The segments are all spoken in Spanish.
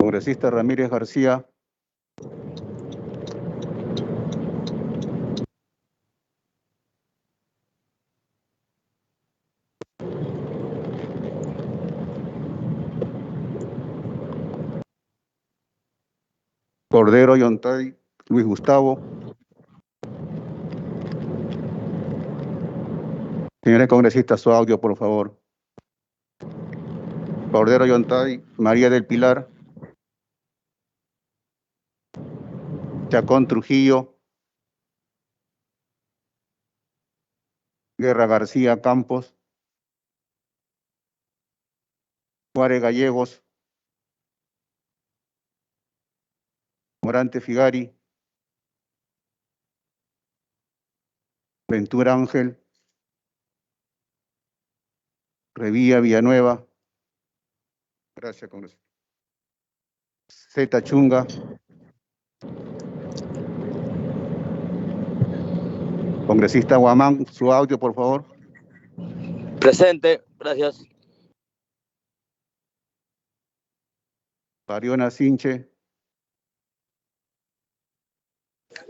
Congresista Ramírez García. Cordero Yontay Luis Gustavo. Señores congresistas, su audio, por favor. Cordero Yontay María del Pilar. Chacón Trujillo. Guerra García Campos. Juárez Gallegos. Morante Figari. Ventura Ángel. Revilla Villanueva. Gracias, congresista. Zeta Chunga. Congresista Guamán, su audio, por favor. Presente, gracias. Pariona Sinche.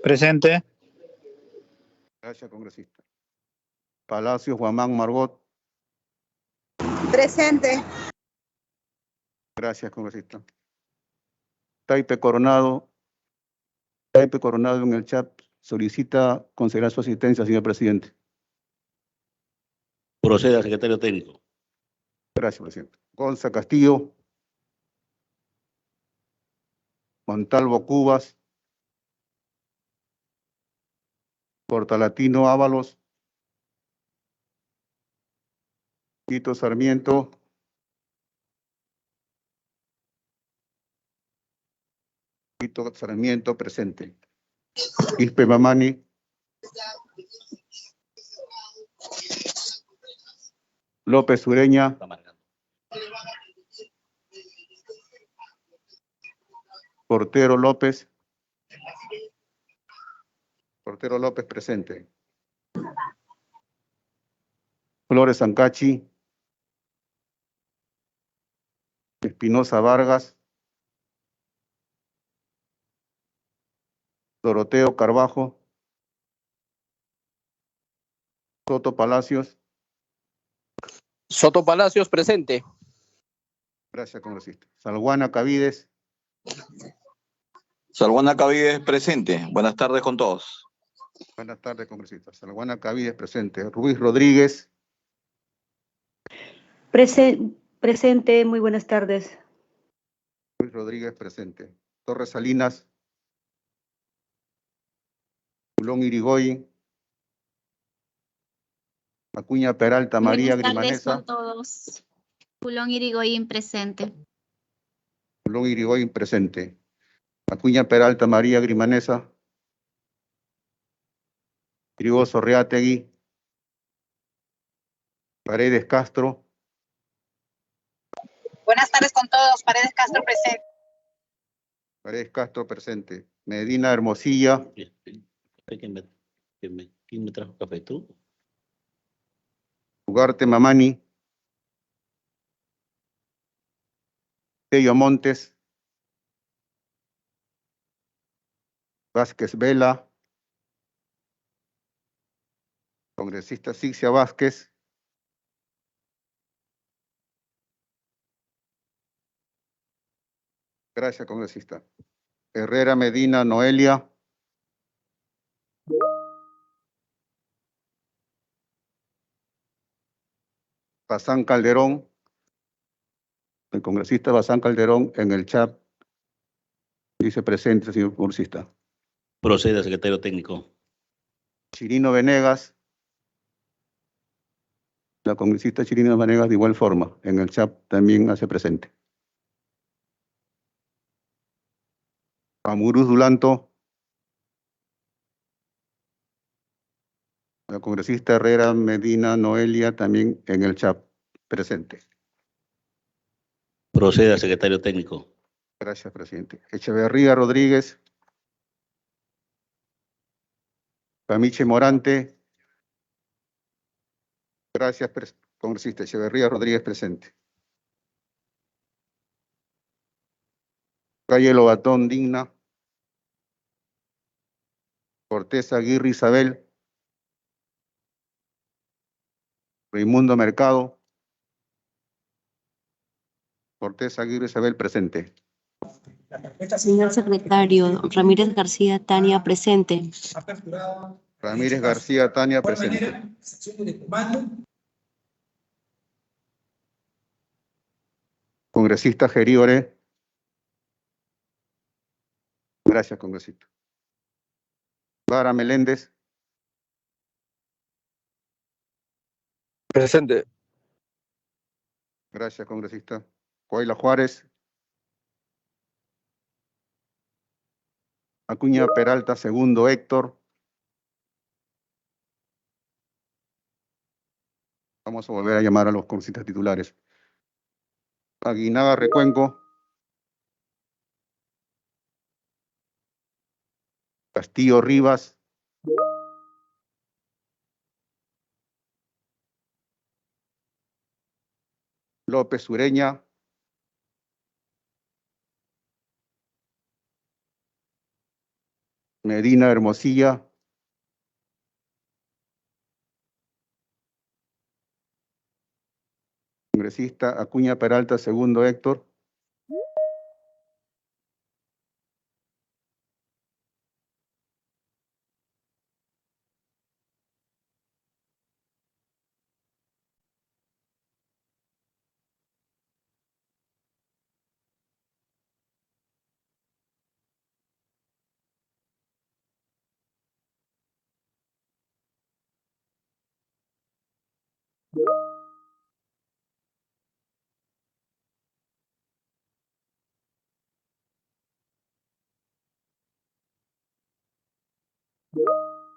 Presente. Gracias, congresista. Palacios Guamán Margot. Presente. Gracias, congresista. Taipe Coronado en el chat solicita considerar su asistencia, señor presidente. Proceda, secretario técnico. Gracias, presidente. Gonza Castillo. Montalvo Cubas. Portalatino Ábalos. Tito Sarmiento. Tito Sarmiento, presente. Ispe Mamani. López Ureña. Portero López. Portero López, presente. Flores Ancachi. Espinosa Vargas. Doroteo Carbajo. Soto Palacios. Soto Palacios, presente. Gracias, congresista. Salguana Cavides. Salguana Cavides, presente. Buenas tardes con todos. Buenas tardes, congresista. Salguana Cavides, presente. Ruiz Rodríguez. Presente, muy buenas tardes. Ruiz Rodríguez, presente. Torres Salinas. Pulón Irigoyen. Acuña Peralta María Grimanesa. Buenas tardes con todos. Pulón Irigoyen, presente. Pulón Irigoyen, presente. Acuña Peralta María Grimanesa. Trigoso Reategui. Paredes Castro. Buenas tardes con todos. Paredes Castro, presente. Paredes Castro, presente. Medina Hermosilla. ¿Quién me trajo café? ¿Tú? Ugarte Mamani. Tello Montes. Vázquez Vela. Congresista Sixia Vázquez. Gracias, congresista. Herrera Medina Noelia. Bazán Calderón. El congresista Bazán Calderón en el chat dice presente, señor congresista. Proceda, secretario técnico. Chirino Venegas. La congresista Chirino Venegas de igual forma, en el chat también hace presente. Amuruz Dulanto. La congresista Herrera Medina Noelia también en el chat presente. Proceda, secretario técnico. Gracias, presidente. Echeverría Rodríguez. Pamiche Morante. Gracias, congresista. Echeverría Rodríguez, presente. Calle Lobatón Digna, Cortés Aguirre Isabel, Raimundo Mercado, Cortés Aguirre Isabel presente. Señor secretario, Ramírez García Tania presente. Ramírez García Tania presente. Congresista Geriore. Gracias, congresista. Vara Meléndez. Presente. Gracias, congresista. Coaila Juárez. Acuña Peralta, segundo Héctor. Vamos a volver a llamar a los congresistas titulares. Aguinaga Recuenco. Castillo Rivas. López Ureña. Medina Hermosilla. Congresista Acuña Peralta, segundo Héctor.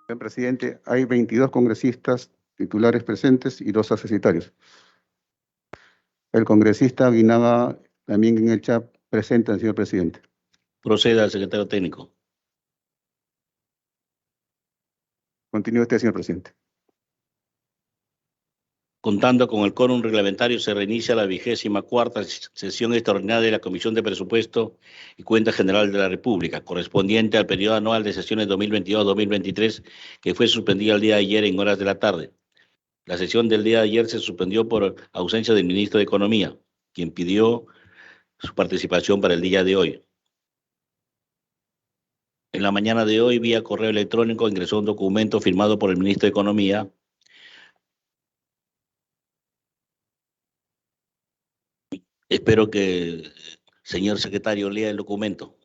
Señor presidente, hay 22 congresistas titulares presentes y 2 accesitarios. El congresista Aguinaga también en el chat presente, señor presidente. Proceda al secretario técnico. Continúe usted, señor presidente. Contando con el quórum reglamentario, se reinicia la 24ª sesión extraordinaria de la Comisión de Presupuesto y Cuenta General de la República, correspondiente al periodo anual de sesiones 2022-2023, que fue suspendida el día de ayer en horas de la tarde. La sesión del día de ayer se suspendió por ausencia del ministro de Economía, quien pidió su participación para el día de hoy. En la mañana de hoy, vía correo electrónico, ingresó un documento firmado por el ministro de Economía, espero que señor secretario lea el documento.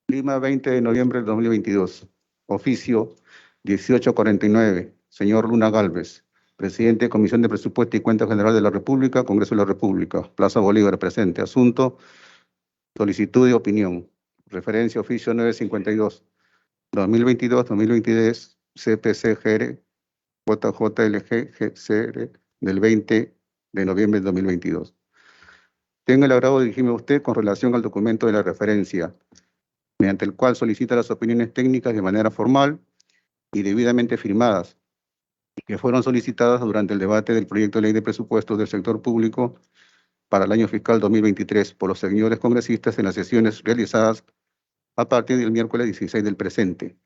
Lima, 20 de noviembre del 2022. Oficio 1849. Señor Luna Gálvez, presidente de Comisión de Presupuesto y Cuenta General de la República, Congreso de la República, Plaza Bolívar, presente. Asunto, solicitud de opinión. Referencia oficio 952. 2022-2023 CPCGR JJLG GCR del 20 de noviembre de 2022. Tengo el agrado de dirigirme a usted con relación al documento de la referencia, mediante el cual solicita las opiniones técnicas de manera formal y debidamente firmadas, que fueron solicitadas durante el debate del proyecto de ley de presupuestos del sector público para el año fiscal 2023 por los señores congresistas en las sesiones realizadas a partir del miércoles 16 del presente,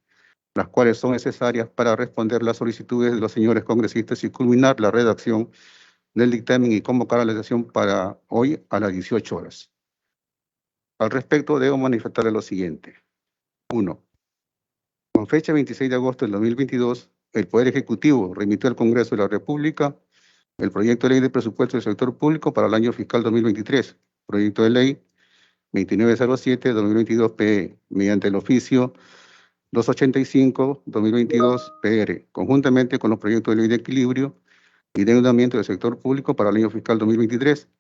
las cuales son necesarias para responder las solicitudes de los señores congresistas y culminar la redacción del dictamen y convocar a la sesión para hoy a las 18 horas. Al respecto, debo manifestarle lo siguiente. 1. Con fecha 26 de agosto del 2022, el Poder Ejecutivo remitió al Congreso de la República el proyecto de ley de presupuesto del sector público para el año fiscal 2023, proyecto de ley 2907-2022-PE, mediante el oficio 285-2022-PR, conjuntamente con los proyectos de ley de equilibrio y endeudamiento del sector público para el año fiscal 2023,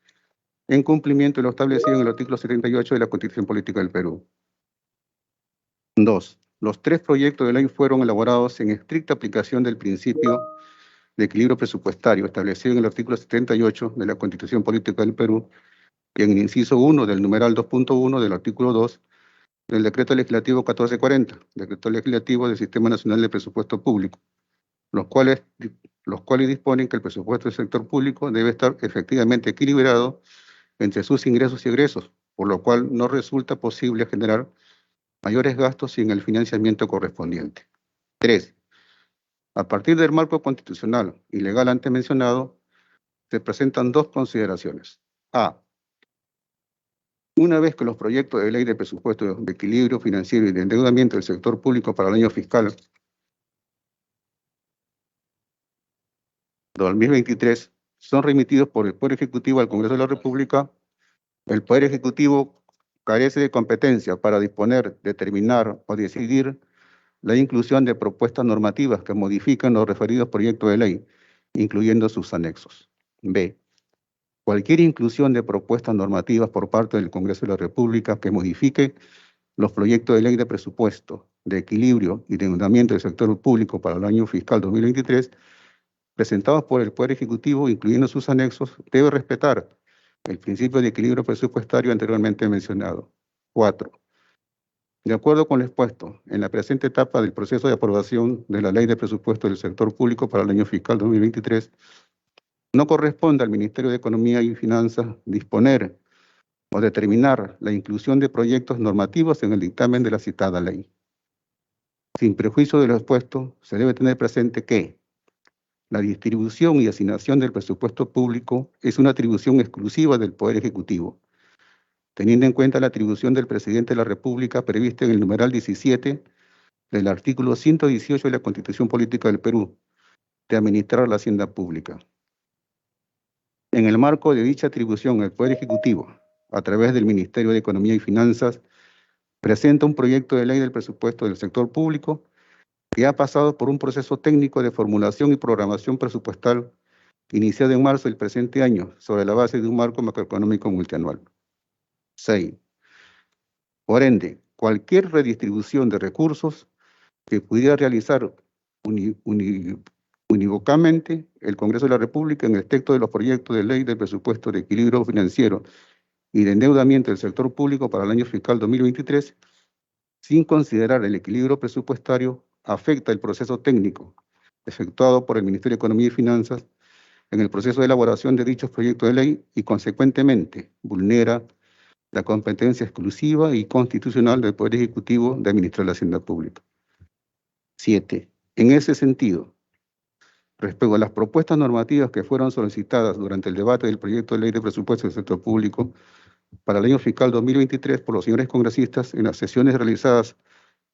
en cumplimiento de lo establecido en el artículo 78 de la Constitución Política del Perú. 2. Los 3 proyectos de ley fueron elaborados en estricta aplicación del principio de equilibrio presupuestario establecido en el artículo 78 de la Constitución Política del Perú y en el inciso 1 del numeral 2.1 del artículo 2 del Decreto Legislativo 1440, Decreto Legislativo del Sistema Nacional de Presupuesto Público, los cuales disponen que el presupuesto del sector público debe estar efectivamente equilibrado entre sus ingresos y egresos, por lo cual no resulta posible generar mayores gastos sin el financiamiento correspondiente. 3. A partir del marco constitucional y legal antes mencionado, se presentan dos consideraciones. A. Una vez que los proyectos de ley de presupuesto de equilibrio financiero y de endeudamiento del sector público para el año fiscal 2023 son remitidos por el Poder Ejecutivo al Congreso de la República, el Poder Ejecutivo carece de competencia para disponer, determinar o decidir la inclusión de propuestas normativas que modifican los referidos proyectos de ley, incluyendo sus anexos. B. Cualquier inclusión de propuestas normativas por parte del Congreso de la República que modifique los proyectos de ley de presupuesto, de equilibrio y de endeudamiento del sector público para el año fiscal 2023, presentados por el Poder Ejecutivo, incluyendo sus anexos, debe respetar el principio de equilibrio presupuestario anteriormente mencionado. 4. De acuerdo con lo expuesto, en la presente etapa del proceso de aprobación de la Ley de Presupuesto del Sector Público para el año fiscal 2023, no corresponde al Ministerio de Economía y Finanzas disponer o determinar la inclusión de proyectos normativos en el dictamen de la citada ley. Sin prejuicio de lo expuesto, se debe tener presente que la distribución y asignación del presupuesto público es una atribución exclusiva del Poder Ejecutivo, teniendo en cuenta la atribución del Presidente de la República prevista en el numeral 17 del artículo 118 de la Constitución Política del Perú, de administrar la hacienda pública. En el marco de dicha atribución, el Poder Ejecutivo, a través del Ministerio de Economía y Finanzas, presenta un proyecto de ley del presupuesto del sector público que ha pasado por un proceso técnico de formulación y programación presupuestal iniciado en marzo del presente año sobre la base de un marco macroeconómico multianual. 6. Por ende, cualquier redistribución de recursos que pudiera realizar unívocamente el Congreso de la República en el texto de los proyectos de ley del presupuesto de equilibrio financiero y de endeudamiento del sector público para el año fiscal 2023, sin considerar el equilibrio presupuestario, afecta el proceso técnico efectuado por el Ministerio de Economía y Finanzas en el proceso de elaboración de dichos proyectos de ley y, consecuentemente, vulnera la competencia exclusiva y constitucional del Poder Ejecutivo de administrar la hacienda pública. 7. En ese sentido, respecto a las propuestas normativas que fueron solicitadas durante el debate del proyecto de ley de presupuesto del sector público para el año fiscal 2023 por los señores congresistas en las sesiones realizadas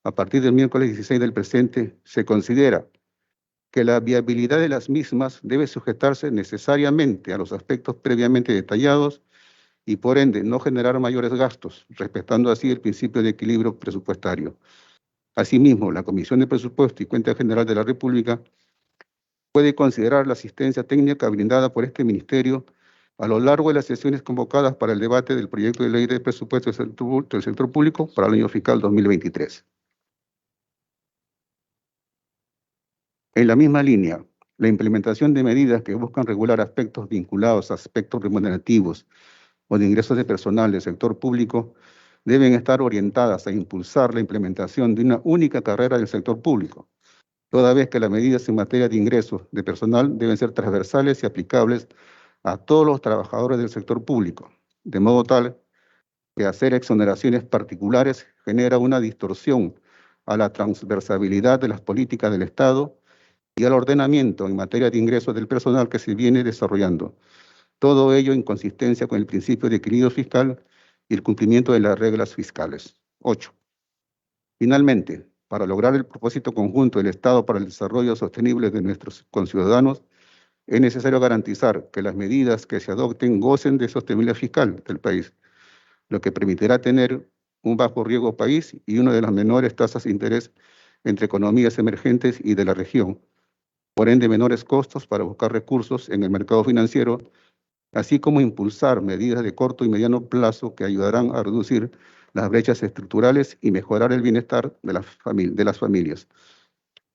a partir del miércoles 16 del presente, se considera que la viabilidad de las mismas debe sujetarse necesariamente a los aspectos previamente detallados y por ende no generar mayores gastos, respetando así el principio de equilibrio presupuestario. Asimismo, la Comisión de Presupuesto y Cuenta General de la República puede considerar la asistencia técnica brindada por este Ministerio a lo largo de las sesiones convocadas para el debate del proyecto de ley de presupuesto del sector público para el año fiscal 2023. En la misma línea, la implementación de medidas que buscan regular aspectos vinculados a aspectos remunerativos o de ingresos de personal del sector público deben estar orientadas a impulsar la implementación de una única carrera del sector público, toda vez que las medidas en materia de ingresos de personal deben ser transversales y aplicables a todos los trabajadores del sector público, de modo tal que hacer exoneraciones particulares genera una distorsión a la transversalidad de las políticas del Estado y al ordenamiento en materia de ingresos del personal que se viene desarrollando. Todo ello en consistencia con el principio de equilibrio fiscal y el cumplimiento de las reglas fiscales. 8. Finalmente, para lograr el propósito conjunto del Estado para el desarrollo sostenible de nuestros conciudadanos, es necesario garantizar que las medidas que se adopten gocen de sostenibilidad fiscal del país, lo que permitirá tener un bajo riesgo país y una de las menores tasas de interés entre economías emergentes y de la región, por ende menores costos para buscar recursos en el mercado financiero, así como impulsar medidas de corto y mediano plazo que ayudarán a reducir las brechas estructurales y mejorar el bienestar de las familias.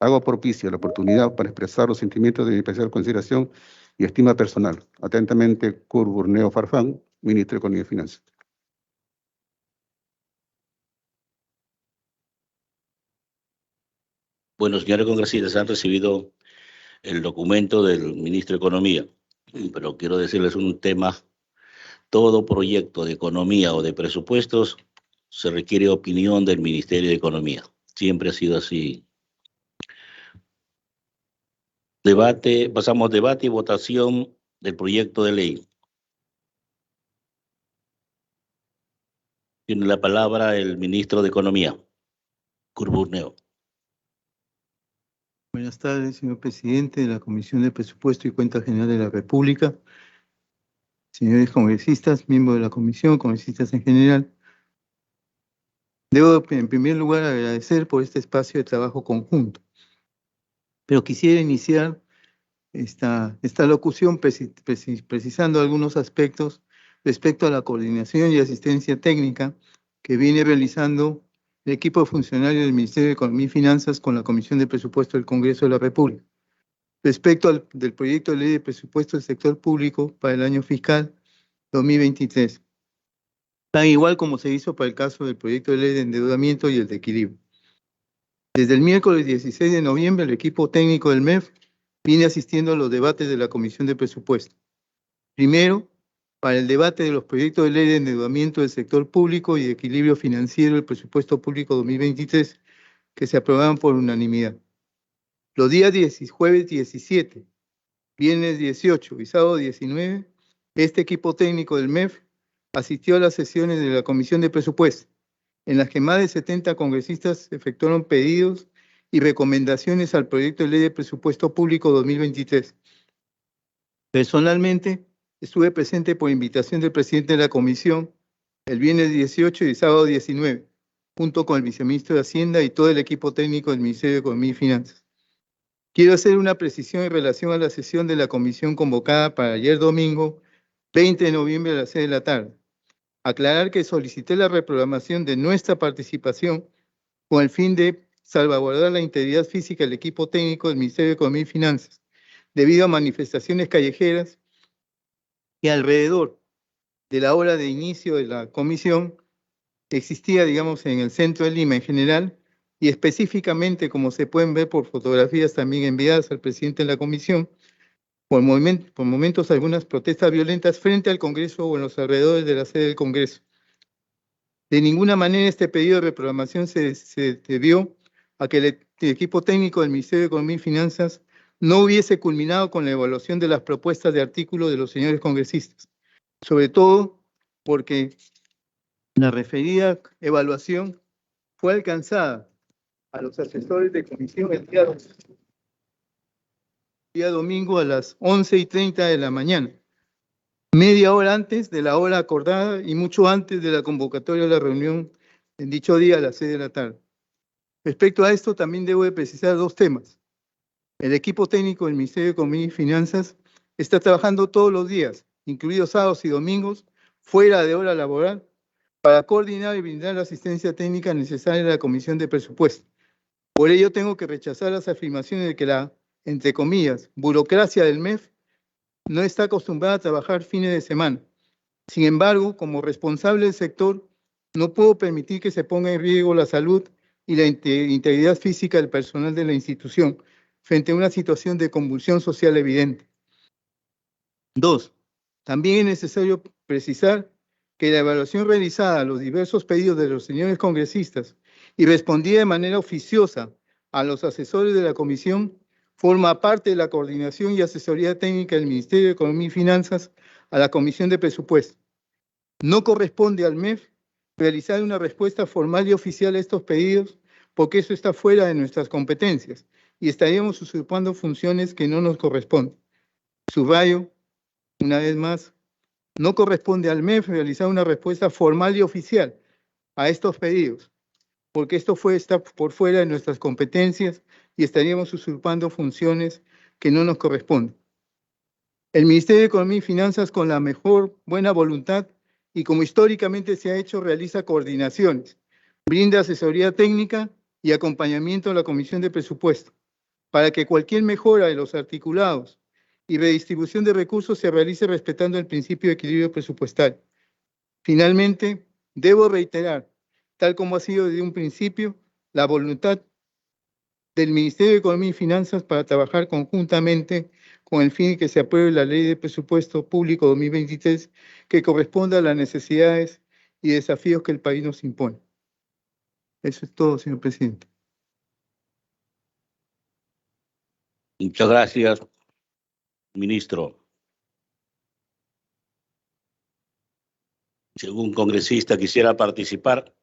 Hago propicia la oportunidad para expresar los sentimientos de mi especial consideración y estima personal. Atentamente, Kurt Burneo Farfán, Ministro de Economía y Finanzas. Bueno, señores congresistas, han recibido el documento del Ministro de Economía, pero quiero decirles un tema todo proyecto de economía o de presupuestos se requiere opinión del Ministerio de Economía. Siempre ha sido así. Pasamos debate y votación del proyecto de ley. Tiene la palabra el ministro de Economía, Curburneo. Buenas tardes, señor presidente de la Comisión de Presupuesto y Cuenta General de la República, señores congresistas, miembros de la comisión, congresistas en general. Debo, en primer lugar, agradecer por este espacio de trabajo conjunto, pero quisiera iniciar esta locución precisando algunos aspectos respecto a la coordinación y asistencia técnica que viene realizando el equipo de funcionarios del Ministerio de Economía y Finanzas con la Comisión de Presupuesto del Congreso de la República. Respecto del proyecto de ley de presupuesto del sector público para el año fiscal 2023, tan igual como se hizo para el caso del proyecto de ley de endeudamiento y el de equilibrio. Desde el miércoles 16 de noviembre, el equipo técnico del MEF viene asistiendo a los debates de la Comisión de Presupuesto. Primero, para el debate de los proyectos de ley de endeudamiento del sector público y de equilibrio financiero del presupuesto público 2023, que se aprobaron por unanimidad. Los días jueves 17, viernes 18 y sábado 19, este equipo técnico del MEF asistió a las sesiones de la Comisión de Presupuesto, en las que más de 70 congresistas efectuaron pedidos y recomendaciones al proyecto de ley de presupuesto público 2023. Personalmente, estuve presente por invitación del presidente de la comisión el viernes 18 y sábado 19, junto con el viceministro de Hacienda y todo el equipo técnico del Ministerio de Economía y Finanzas. Quiero hacer una precisión en relación a la sesión de la comisión convocada para ayer domingo, 20 de noviembre a las 6 de la tarde. Aclarar que solicité la reprogramación de nuestra participación con el fin de salvaguardar la integridad física del equipo técnico del Ministerio de Economía y Finanzas, debido a manifestaciones callejeras que alrededor de la hora de inicio de la comisión existía, digamos, en el centro de Lima en general, y específicamente, como se pueden ver por fotografías también enviadas al presidente de la comisión, por momentos algunas protestas violentas frente al Congreso o en los alrededores de la sede del Congreso. De ninguna manera este pedido de reprogramación se debió a que el equipo técnico del Ministerio de Economía y Finanzas no hubiese culminado con la evaluación de las propuestas de artículo de los señores congresistas, sobre todo porque la referida evaluación fue alcanzada a los asesores de comisión el día domingo a las 11:30 de la mañana, media hora antes de la hora acordada y mucho antes de la convocatoria de la reunión en dicho día a las 6 de la tarde. Respecto a esto, también debo de precisar dos temas. El equipo técnico del Ministerio de Economía y Finanzas está trabajando todos los días, incluidos sábados y domingos, fuera de hora laboral, para coordinar y brindar la asistencia técnica necesaria a la Comisión de Presupuesto. Por ello tengo que rechazar las afirmaciones de que la, entre comillas, burocracia del MEF no está acostumbrada a trabajar fines de semana. Sin embargo, como responsable del sector, no puedo permitir que se ponga en riesgo la salud y la integridad física del personal de la institución frente a una situación de convulsión social evidente. Dos, también es necesario precisar que la evaluación realizada a los diversos pedidos de los señores congresistas y respondida de manera oficiosa a los asesores de la comisión forma parte de la coordinación y asesoría técnica del Ministerio de Economía y Finanzas a la Comisión de Presupuesto. No corresponde al MEF realizar una respuesta formal y oficial a estos pedidos porque eso está fuera de nuestras competencias y estaríamos usurpando funciones que no nos corresponden. Subrayo, una vez más, no corresponde al MEF realizar una respuesta formal y oficial a estos pedidos, porque esto está por fuera de nuestras competencias y estaríamos usurpando funciones que no nos corresponden. El Ministerio de Economía y Finanzas, con la mejor buena voluntad y como históricamente se ha hecho, realiza coordinaciones, brinda asesoría técnica y acompañamiento a la Comisión de Presupuesto para que cualquier mejora de los articulados y redistribución de recursos se realice respetando el principio de equilibrio presupuestario. Finalmente, debo reiterar, tal como ha sido desde un principio, la voluntad del Ministerio de Economía y Finanzas para trabajar conjuntamente con el fin de que se apruebe la Ley de Presupuesto Público 2023 que corresponda a las necesidades y desafíos que el país nos impone. Eso es todo, señor presidente. Muchas gracias, ministro. Si algún congresista quisiera participar.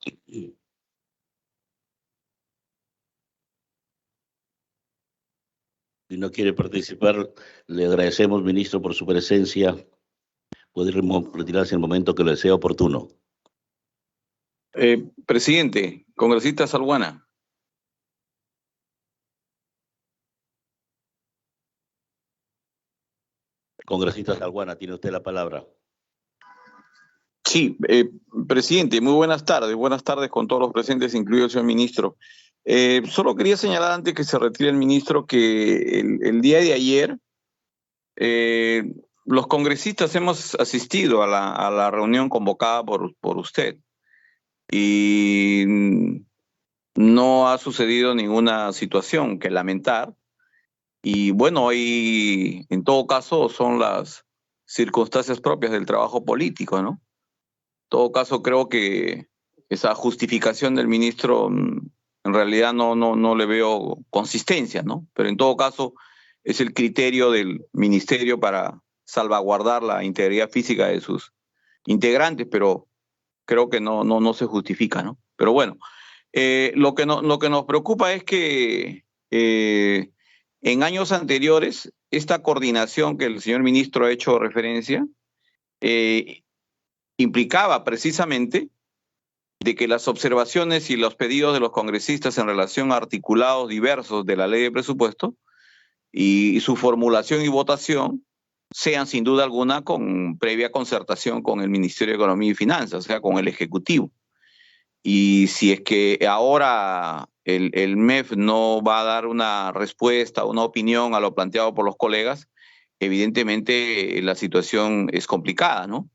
Si no quiere participar, le agradecemos, ministro, por su presencia. Puede retirarse en el momento que le sea oportuno. Presidente, congresista Salguana. Congresista Salguana, tiene usted la palabra. Sí, presidente, muy buenas tardes. Buenas tardes con todos los presentes, incluido el señor ministro. Solo quería señalar antes que se retire el ministro que el día de ayer los congresistas hemos asistido a la reunión convocada por usted y no ha sucedido ninguna situación que lamentar. Y bueno, hoy en todo caso son las circunstancias propias del trabajo político, ¿no? En todo caso creo que esa justificación del ministro en realidad no le veo consistencia, ¿no? Pero en todo caso es el criterio del ministerio para salvaguardar la integridad física de sus integrantes, pero creo que no se justifica, ¿no? Pero bueno, lo que nos preocupa es que en años anteriores esta coordinación que el señor ministro ha hecho referencia implicaba precisamente de que las observaciones y los pedidos de los congresistas en relación a articulados diversos de la ley de presupuesto y su formulación y votación sean sin duda alguna con previa concertación con el Ministerio de Economía y Finanzas, o sea, con el Ejecutivo. Y si es que ahora el MEF no va a dar una respuesta, una opinión a lo planteado por los colegas, evidentemente la situación es complicada, ¿no?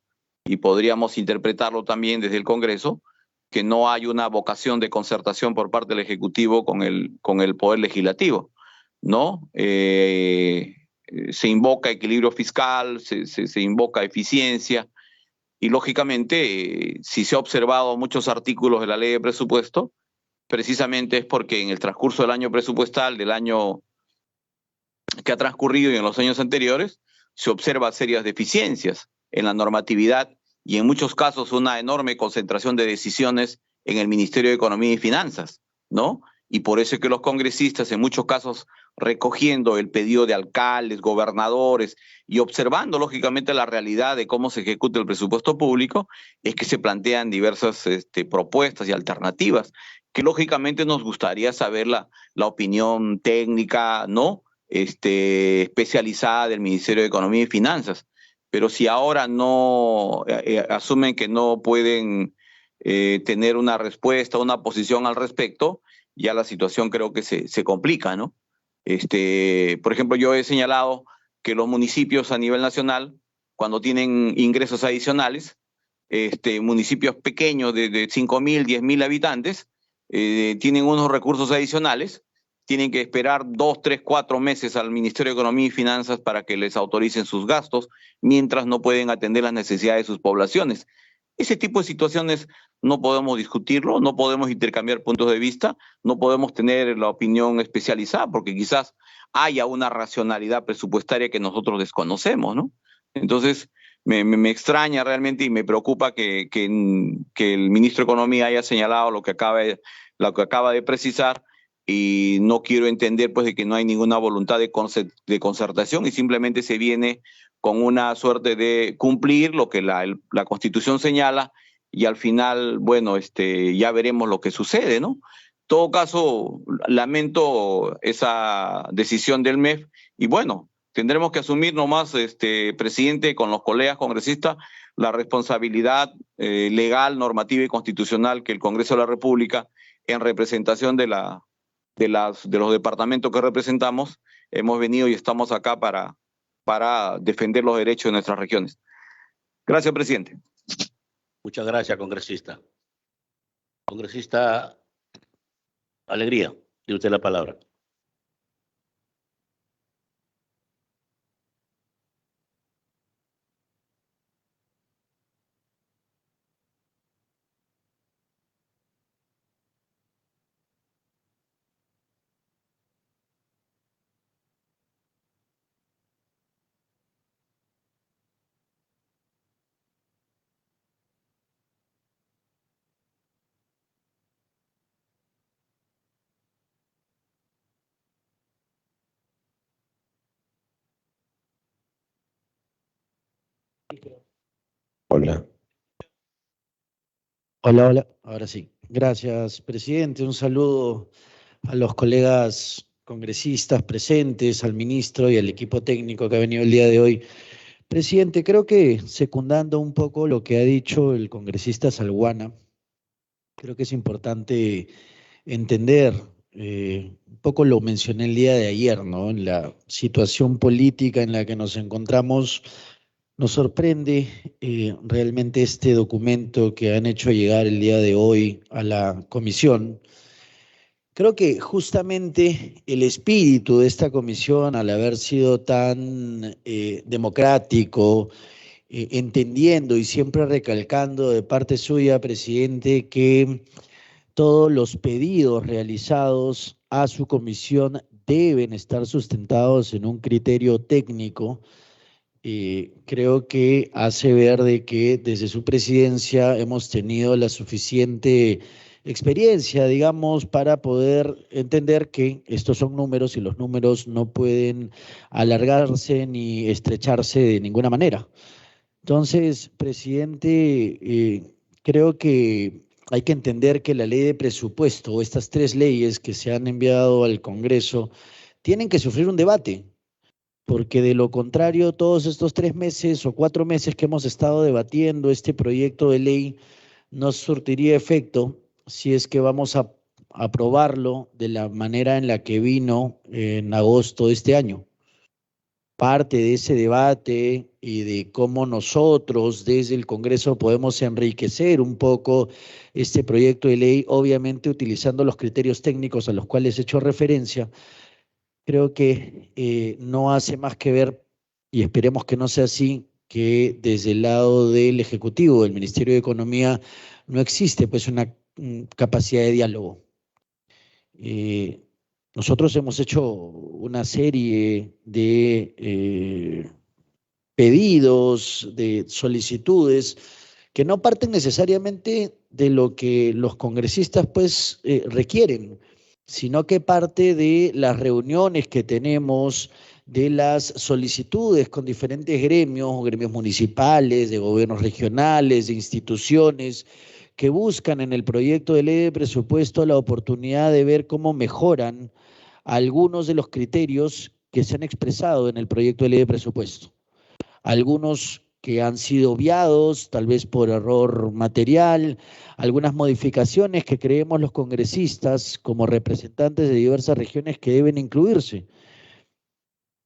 Y podríamos interpretarlo también desde el Congreso, que no hay una vocación de concertación por parte del Ejecutivo con el Poder Legislativo, ¿no? Se invoca equilibrio fiscal, se invoca eficiencia, y lógicamente, si se ha observado muchos artículos de la ley de presupuesto, precisamente es porque en el transcurso del año presupuestal, del año que ha transcurrido y en los años anteriores, se observa serias deficiencias en la normatividad y en muchos casos una enorme concentración de decisiones en el Ministerio de Economía y Finanzas, ¿no? Y por eso es que los congresistas, en muchos casos, recogiendo el pedido de alcaldes, gobernadores y observando, lógicamente, la realidad de cómo se ejecuta el presupuesto público, es que se plantean diversas propuestas y alternativas, que lógicamente nos gustaría saber la opinión técnica, ¿no? Especializada del Ministerio de Economía y Finanzas. Pero si ahora no asumen que no pueden tener una respuesta, una posición al respecto, ya la situación creo que se complica, ¿no? Por ejemplo, yo he señalado que los municipios a nivel nacional, cuando tienen ingresos adicionales, municipios pequeños de 5.000, 10.000 habitantes, tienen unos recursos adicionales, tienen que esperar 2, 3, 4 meses al Ministerio de Economía y Finanzas para que les autoricen sus gastos, mientras no pueden atender las necesidades de sus poblaciones. Ese tipo de situaciones no podemos discutirlo, no podemos intercambiar puntos de vista, no podemos tener la opinión especializada, porque quizás haya una racionalidad presupuestaria que nosotros desconocemos, ¿no? Entonces, me extraña realmente y me preocupa que el ministro de Economía haya señalado lo que acaba de precisar, y no quiero entender pues de que no hay ninguna voluntad de concertación y simplemente se viene con una suerte de cumplir lo que la Constitución señala y al final, bueno, ya veremos lo que sucede, ¿no? En todo caso, lamento esa decisión del MEF y bueno, tendremos que asumir nomás, presidente, con los colegas congresistas, la responsabilidad legal, normativa y constitucional que el Congreso de la República, en representación de los departamentos que representamos, hemos venido y estamos acá para defender los derechos de nuestras regiones. Gracias, presidente. Muchas gracias, congresista. Congresista Alegría, tiene usted la palabra. Hola. Hola, hola. Ahora sí. Gracias, presidente. Un saludo a los colegas congresistas presentes, al ministro y al equipo técnico que ha venido el día de hoy. Presidente, creo que secundando un poco lo que ha dicho el congresista Salguana, creo que es importante entender, un poco lo mencioné el día de ayer, ¿no? En la situación política en la que nos encontramos, nos sorprende realmente este documento que han hecho llegar el día de hoy a la comisión. Creo que justamente el espíritu de esta comisión, al haber sido tan democrático, entendiendo y siempre recalcando de parte suya, presidente, que todos los pedidos realizados a su comisión deben estar sustentados en un criterio técnico. Creo que hace ver de que desde su presidencia hemos tenido la suficiente experiencia, digamos, para poder entender que estos son números y los números no pueden alargarse ni estrecharse de ninguna manera. Entonces, presidente, creo que hay que entender que la ley de presupuesto o estas tres leyes que se han enviado al Congreso tienen que sufrir un debate, porque de lo contrario, todos estos 3 meses o 4 meses que hemos estado debatiendo este proyecto de ley no surtiría efecto si es que vamos a aprobarlo de la manera en la que vino en agosto de este año. Parte de ese debate y de cómo nosotros desde el Congreso podemos enriquecer un poco este proyecto de ley, obviamente utilizando los criterios técnicos a los cuales he hecho referencia, creo que no hace más que ver, y esperemos que no sea así, que desde el lado del Ejecutivo, del Ministerio de Economía, no existe pues una capacidad de diálogo. Nosotros hemos hecho una serie de pedidos, de solicitudes, que no parten necesariamente de lo que los congresistas pues requieren, sino que parte de las reuniones que tenemos, de las solicitudes con diferentes gremios, gremios municipales, de gobiernos regionales, de instituciones, que buscan en el proyecto de ley de presupuesto la oportunidad de ver cómo mejoran algunos de los criterios que se han expresado en el proyecto de ley de presupuesto. Algunos que han sido obviados, tal vez por error material, algunas modificaciones que creemos los congresistas como representantes de diversas regiones que deben incluirse.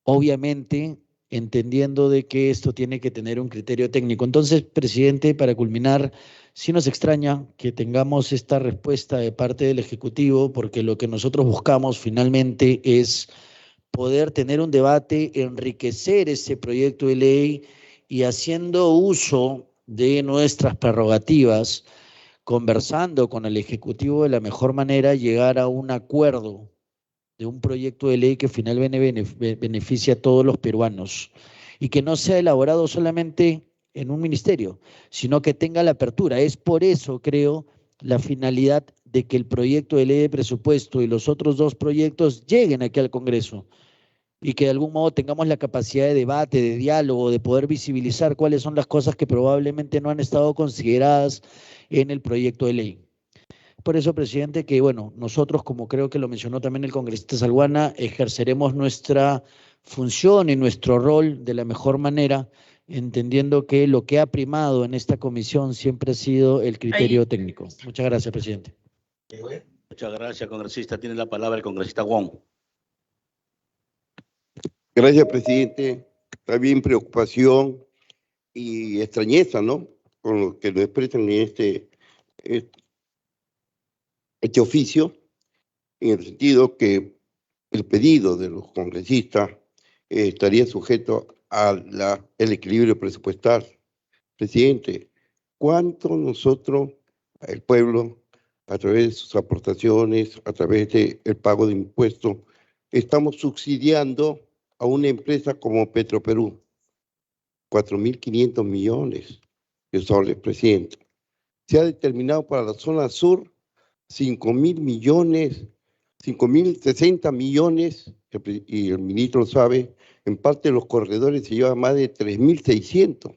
Obviamente, entendiendo de que esto tiene que tener un criterio técnico. Entonces, presidente, para culminar, sí nos extraña que tengamos esta respuesta de parte del Ejecutivo, porque lo que nosotros buscamos finalmente es poder tener un debate, enriquecer ese proyecto de ley y haciendo uso de nuestras prerrogativas, conversando con el Ejecutivo de la mejor manera, llegar a un acuerdo de un proyecto de ley que finalmente beneficie a todos los peruanos y que no sea elaborado solamente en un ministerio, sino que tenga la apertura. Es por eso, creo, la finalidad de que el proyecto de ley de presupuesto y los otros 2 proyectos lleguen aquí al Congreso y que de algún modo tengamos la capacidad de debate, de diálogo, de poder visibilizar cuáles son las cosas que probablemente no han estado consideradas en el proyecto de ley. Por eso, presidente, que bueno, nosotros, como creo que lo mencionó también el congresista Salguana, ejerceremos nuestra función y nuestro rol de la mejor manera, entendiendo que lo que ha primado en esta comisión siempre ha sido el criterio técnico. Muchas gracias, presidente. Muchas gracias, congresista. Tiene la palabra el congresista Wong. Gracias, presidente. También preocupación y extrañeza, ¿no? Con lo que lo expresan en este oficio, en el sentido que el pedido de los congresistas estaría sujeto al equilibrio presupuestal. Presidente, ¿cuánto nosotros, el pueblo, a través de sus aportaciones, a través del pago de impuestos, estamos subsidiando a una empresa como Petroperú? 4.500 millones de soles, presidente. Se ha determinado para la zona sur 5.000 millones, 5.060 millones, y el ministro lo sabe, en parte de los corredores se lleva más de 3.600.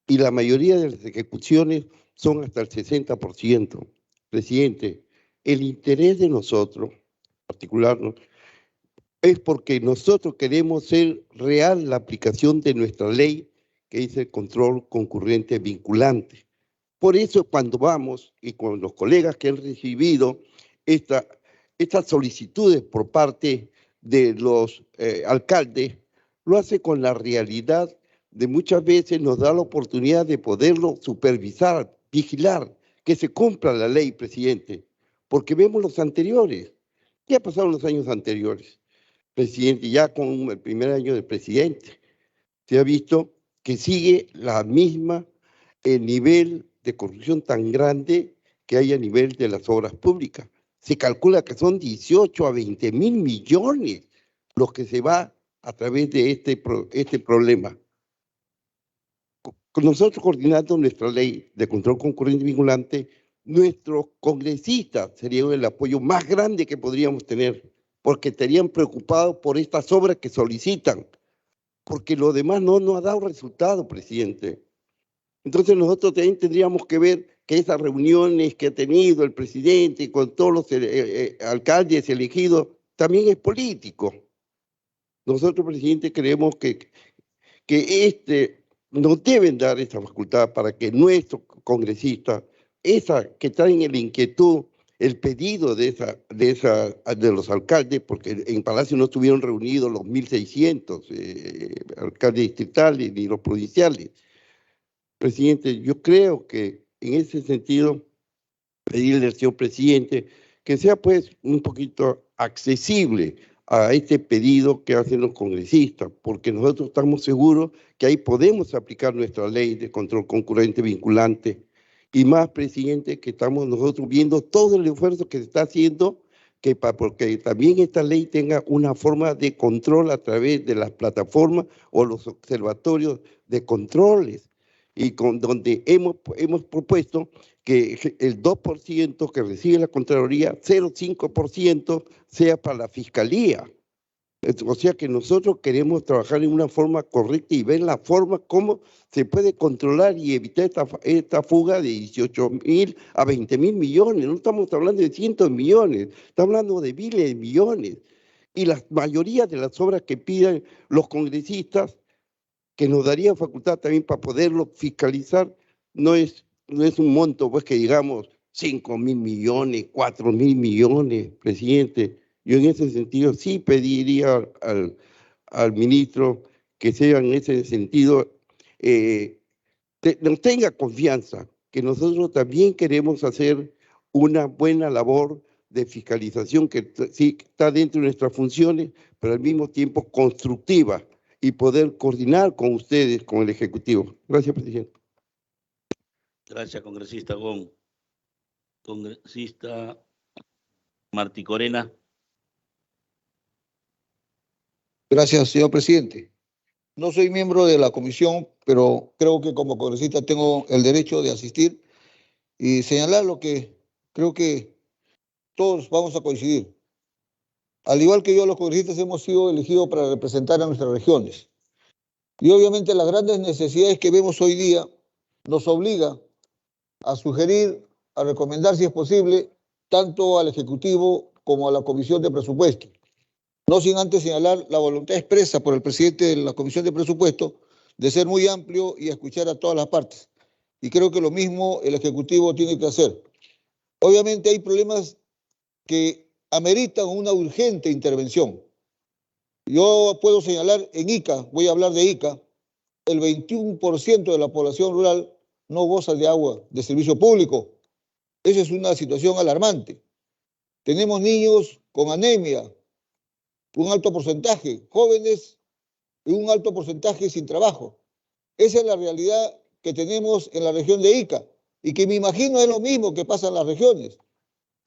y la mayoría de las ejecuciones son hasta el 60%. Presidente, el interés de nosotros, en particular, ¿no?, es porque nosotros queremos ser real la aplicación de nuestra ley, que es el control concurrente vinculante. Por eso cuando vamos, y con los colegas que han recibido estas solicitudes por parte de los alcaldes, lo hace con la realidad de muchas veces nos da la oportunidad de poderlo supervisar, vigilar, que se cumpla la ley, presidente, porque vemos los anteriores. ¿Qué ha pasado en los años anteriores? Presidente, ya con el primer año del presidente, se ha visto que sigue la misma nivel de corrupción tan grande que hay a nivel de las obras públicas. Se calcula que son 18 a 20 mil millones los que se va a través de este problema. Con nosotros coordinando nuestra ley de control concurrente vinculante, nuestros congresistas serían el apoyo más grande que podríamos tener, porque estarían preocupados por estas obras que solicitan, porque lo demás no nos ha dado resultado, presidente. Entonces nosotros también tendríamos que ver que esas reuniones que ha tenido el presidente con todos los alcaldes elegidos también es político. Nosotros, presidente, creemos que nos deben dar esa facultad para que nuestros congresistas, esa que traen la inquietud, el pedido de los alcaldes, porque en Palacio no estuvieron reunidos los 1.600 alcaldes distritales ni los provinciales. Presidente, yo creo que en ese sentido, pedirle al señor presidente que sea pues un poquito accesible a este pedido que hacen los congresistas, porque nosotros estamos seguros que ahí podemos aplicar nuestra ley de control concurrente vinculante. Y más, presidente, que estamos nosotros viendo todo el esfuerzo que se está haciendo, porque también esta ley tenga una forma de control a través de las plataformas o los observatorios de controles, y donde hemos propuesto que el 2% que recibe la Contraloría, 0,5% sea para la Fiscalía. O sea que nosotros queremos trabajar en una forma correcta y ver la forma como se puede controlar y evitar esta fuga de 18.000 a 20.000 millones. No estamos hablando de cientos de millones, estamos hablando de miles de millones. Y la mayoría de las obras que piden los congresistas, que nos daría facultad también para poderlo fiscalizar, no es un monto, pues que digamos 5.000 millones, 4.000 millones, presidente. Yo en ese sentido sí pediría al ministro que sea en ese sentido, nos tenga confianza, que nosotros también queremos hacer una buena labor de fiscalización que sí está dentro de nuestras funciones, pero al mismo tiempo constructiva, y poder coordinar con ustedes, con el Ejecutivo. Gracias, presidente. Gracias, congresista Gon. Congresista Martí Corena. Gracias, señor presidente. No soy miembro de la comisión, pero creo que como congresista tengo el derecho de asistir y señalar lo que creo que todos vamos a coincidir. Al igual que yo, los congresistas hemos sido elegidos para representar a nuestras regiones. Y obviamente las grandes necesidades que vemos hoy día nos obliga a sugerir, a recomendar, si es posible, tanto al Ejecutivo como a la Comisión de Presupuesto. No sin antes señalar la voluntad expresa por el presidente de la Comisión de Presupuesto de ser muy amplio y escuchar a todas las partes. Y creo que lo mismo el Ejecutivo tiene que hacer. Obviamente hay problemas que ameritan una urgente intervención. Yo puedo señalar en Ica, voy a hablar de Ica, el 21% de la población rural no goza de agua, de servicio público. Esa es una situación alarmante. Tenemos niños con anemia, un alto porcentaje, jóvenes y un alto porcentaje sin trabajo. Esa es la realidad que tenemos en la región de Ica y que me imagino es lo mismo que pasa en las regiones.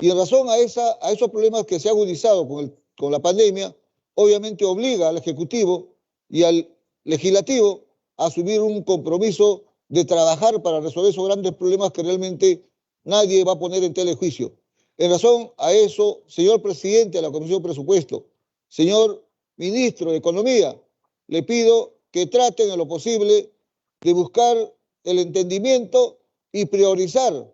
Y en razón a esos problemas que se han agudizado con la pandemia, obviamente obliga al Ejecutivo y al Legislativo a asumir un compromiso de trabajar para resolver esos grandes problemas que realmente nadie va a poner en tela de juicio. En razón a eso, señor presidente de la Comisión de Presupuesto, señor ministro de Economía, le pido que traten en lo posible de buscar el entendimiento y priorizar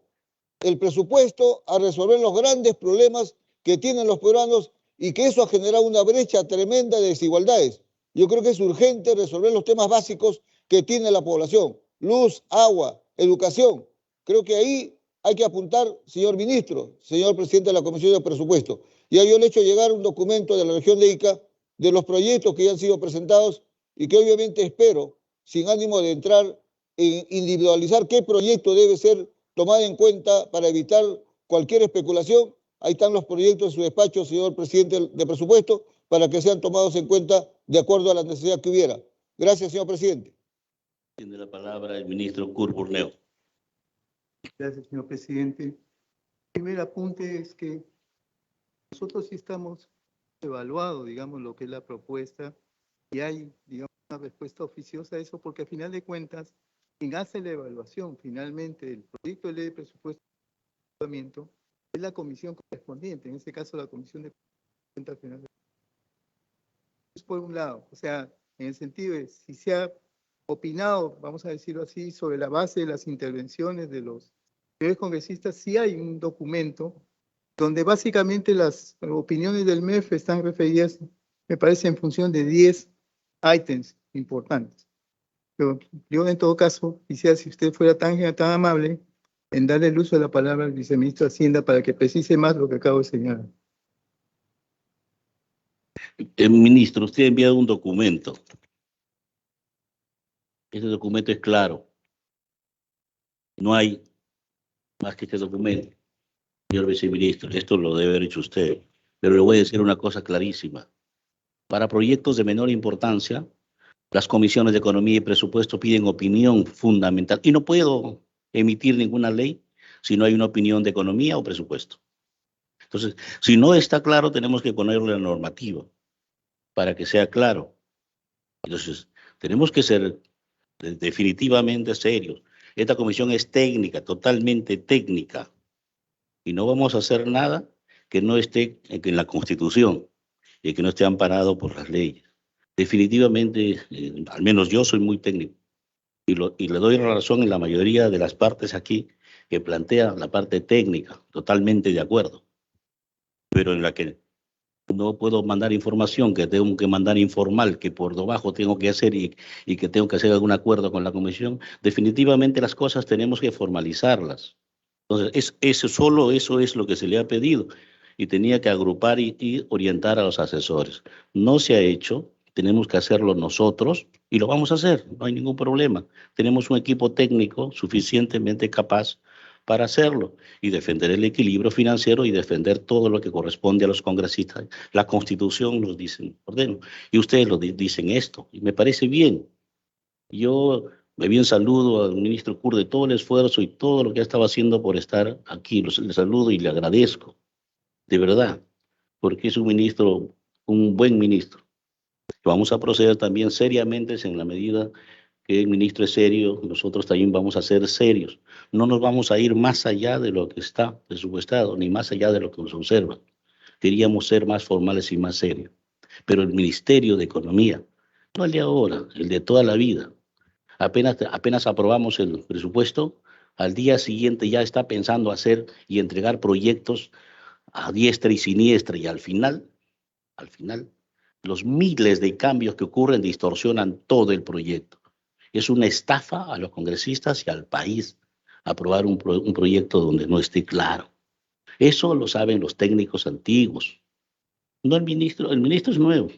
el presupuesto a resolver los grandes problemas que tienen los peruanos y que eso ha generado una brecha tremenda de desigualdades. Yo creo que es urgente resolver los temas básicos que tiene la población: luz, agua, educación. Creo que ahí hay que apuntar, señor ministro, señor presidente de la Comisión de Presupuesto. Ya yo le he hecho llegar un documento de la región de Ica de los proyectos que ya han sido presentados y que obviamente espero, sin ánimo de entrar en individualizar qué proyecto debe ser tomado en cuenta para evitar cualquier especulación. Ahí están los proyectos en su despacho, señor presidente de Presupuesto, para que sean tomados en cuenta de acuerdo a la necesidad que hubiera. Gracias, señor presidente. Tiene la palabra el ministro Kurt Burneo. Gracias, señor presidente. El primer apunte es que nosotros sí estamos evaluado, digamos, lo que es la propuesta y hay, digamos, una respuesta oficiosa a eso, porque al final de cuentas, quien hace la evaluación finalmente del proyecto de ley de presupuesto es la comisión correspondiente, en este caso la Comisión de Cuentas Finales. Por un lado, o sea, en el sentido de si se ha opinado, vamos a decirlo así, sobre la base de las intervenciones de los señores congresistas, sí hay un documento donde básicamente las opiniones del MEF están referidas, me parece, en función de 10 ítems importantes. Pero yo, en todo caso, quisiera, si usted fuera tan amable, en darle el uso de la palabra al viceministro de Hacienda para que precise más lo que acabo de señalar. Ministro, usted ha enviado un documento. Este documento es claro. No hay más que este documento. Señor viceministro, esto lo debe haber hecho usted. Pero le voy a decir una cosa clarísima. Para proyectos de menor importancia, las comisiones de Economía y Presupuesto piden opinión fundamental. Y no puedo emitir ninguna ley si no hay una opinión de Economía o Presupuesto. Entonces, si no está claro, tenemos que ponerle la normativa para que sea claro. Entonces, tenemos que ser definitivamente serios. Esta comisión es técnica, totalmente técnica, y no vamos a hacer nada que no esté en la Constitución y que no esté amparado por las leyes. Definitivamente, al menos yo soy muy técnico, y le doy razón en la mayoría de las partes aquí que plantean la parte técnica, totalmente de acuerdo, pero en la que no puedo mandar información, que tengo que mandar informal, que por debajo tengo que hacer y que tengo que hacer algún acuerdo con la comisión. Definitivamente las cosas tenemos que formalizarlas. Entonces, eso es lo que se le ha pedido y tenía que agrupar y orientar a los asesores. No se ha hecho, tenemos que hacerlo nosotros y lo vamos a hacer, no hay ningún problema. Tenemos un equipo técnico suficientemente capaz para hacerlo y defender el equilibrio financiero y defender todo lo que corresponde a los congresistas. La Constitución nos dice, ordeno, y ustedes lo dicen esto, y me parece bien. Yo me bien saludo al ministro Kurt de todo el esfuerzo y todo lo que ha estado haciendo por estar aquí. Le saludo y le agradezco, de verdad, porque es un ministro, un buen ministro. Vamos a proceder también seriamente en la medida que el ministro es serio, nosotros también vamos a ser serios. No nos vamos a ir más allá de lo que está presupuestado, ni más allá de lo que nos observa. Queríamos ser más formales y más serios. Pero el Ministerio de Economía, no el de ahora, el de toda la vida, apenas aprobamos el presupuesto, al día siguiente ya está pensando hacer y entregar proyectos a diestra y siniestra, y al final, los miles de cambios que ocurren distorsionan todo el proyecto. Es una estafa a los congresistas y al país aprobar un proyecto donde no esté claro. Eso lo saben los técnicos antiguos. No el ministro es nuevo,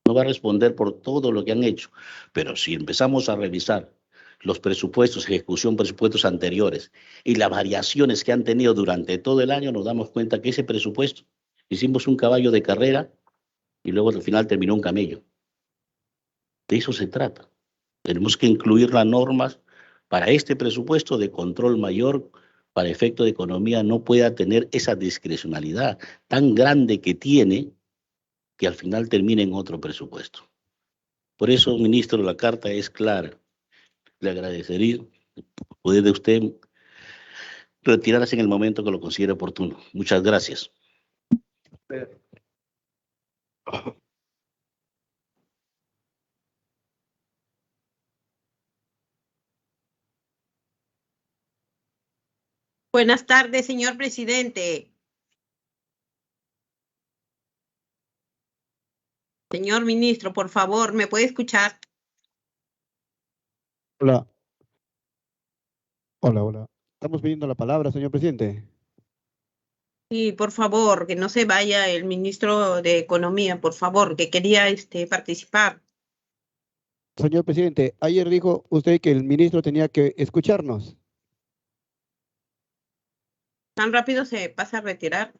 no va a responder por todo lo que han hecho, pero si empezamos a revisar los presupuestos, ejecución presupuestos anteriores y las variaciones que han tenido durante todo el año, nos damos cuenta que ese presupuesto hicimos un caballo de carrera y luego al final terminó un camello. De eso se trata. Tenemos que incluir las normas para este presupuesto de control mayor, para efecto de economía, no pueda tener esa discrecionalidad tan grande que tiene, que al final termine en otro presupuesto. Por eso, ministro, la carta es clara. Le agradecería poder de usted retirarse en el momento que lo considere oportuno. Muchas gracias. Buenas tardes, señor presidente. Señor ministro, por favor, ¿me puede escuchar? Hola. Hola. Estamos pidiendo la palabra, señor presidente. Sí, por favor, que no se vaya el ministro de Economía, por favor, que quería participar. Señor presidente, ayer dijo usted que el ministro tenía que escucharnos. ¿Tan rápido se pasa a retirar?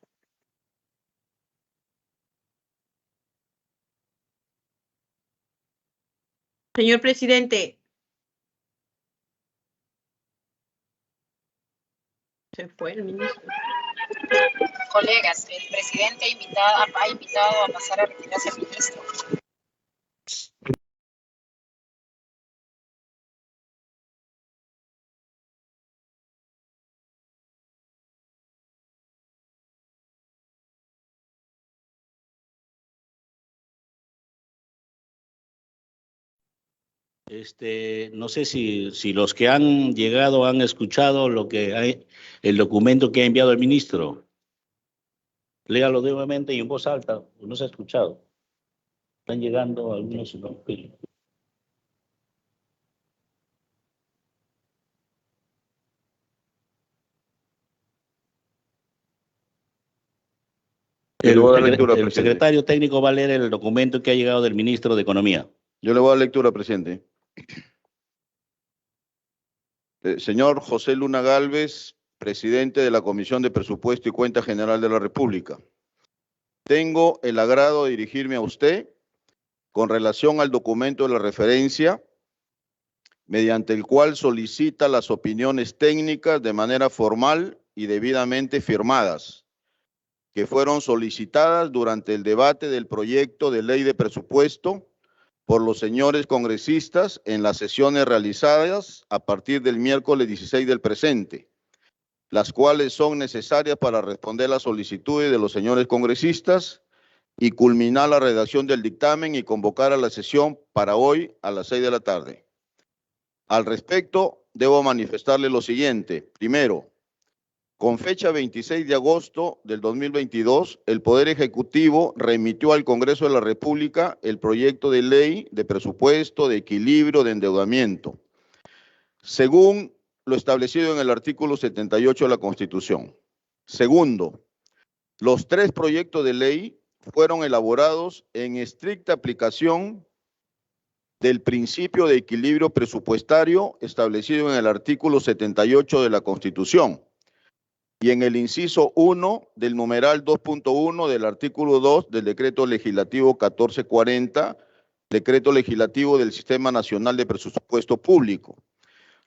Señor presidente. Se fue el ministro. Colegas, el presidente ha invitado a pasar a retirarse al ministro. No sé si los que han llegado han escuchado el documento que ha enviado el ministro. Léalo nuevamente y en voz alta, no se ha escuchado. Están llegando algunos. El secretario técnico va a leer el documento que ha llegado del ministro de Economía. Yo le voy a dar lectura, presidente. Señor José Luna Gálvez, presidente de la Comisión de Presupuesto y Cuenta General de la República. Tengo el agrado de dirigirme a usted con relación al documento de la referencia, mediante el cual solicita las opiniones técnicas de manera formal y debidamente firmadas, que fueron solicitadas durante el debate del proyecto de ley de presupuesto por los señores congresistas en las sesiones realizadas a partir del miércoles 16 del presente, las cuales son necesarias para responder las solicitudes de los señores congresistas y culminar la redacción del dictamen y convocar a la sesión para hoy a las 6 de la tarde. Al respecto, debo manifestarle lo siguiente. Primero, con fecha 26 de agosto del 2022, el Poder Ejecutivo remitió al Congreso de la República el proyecto de ley de presupuesto, de equilibrio, de endeudamiento, según lo establecido en el artículo 78 de la Constitución. Segundo, los 3 proyectos de ley fueron elaborados en estricta aplicación del principio de equilibrio presupuestario establecido en el artículo 78 de la Constitución y en el inciso 1 del numeral 2.1 del artículo 2 del Decreto Legislativo 1440, Decreto Legislativo del Sistema Nacional de Presupuesto Público,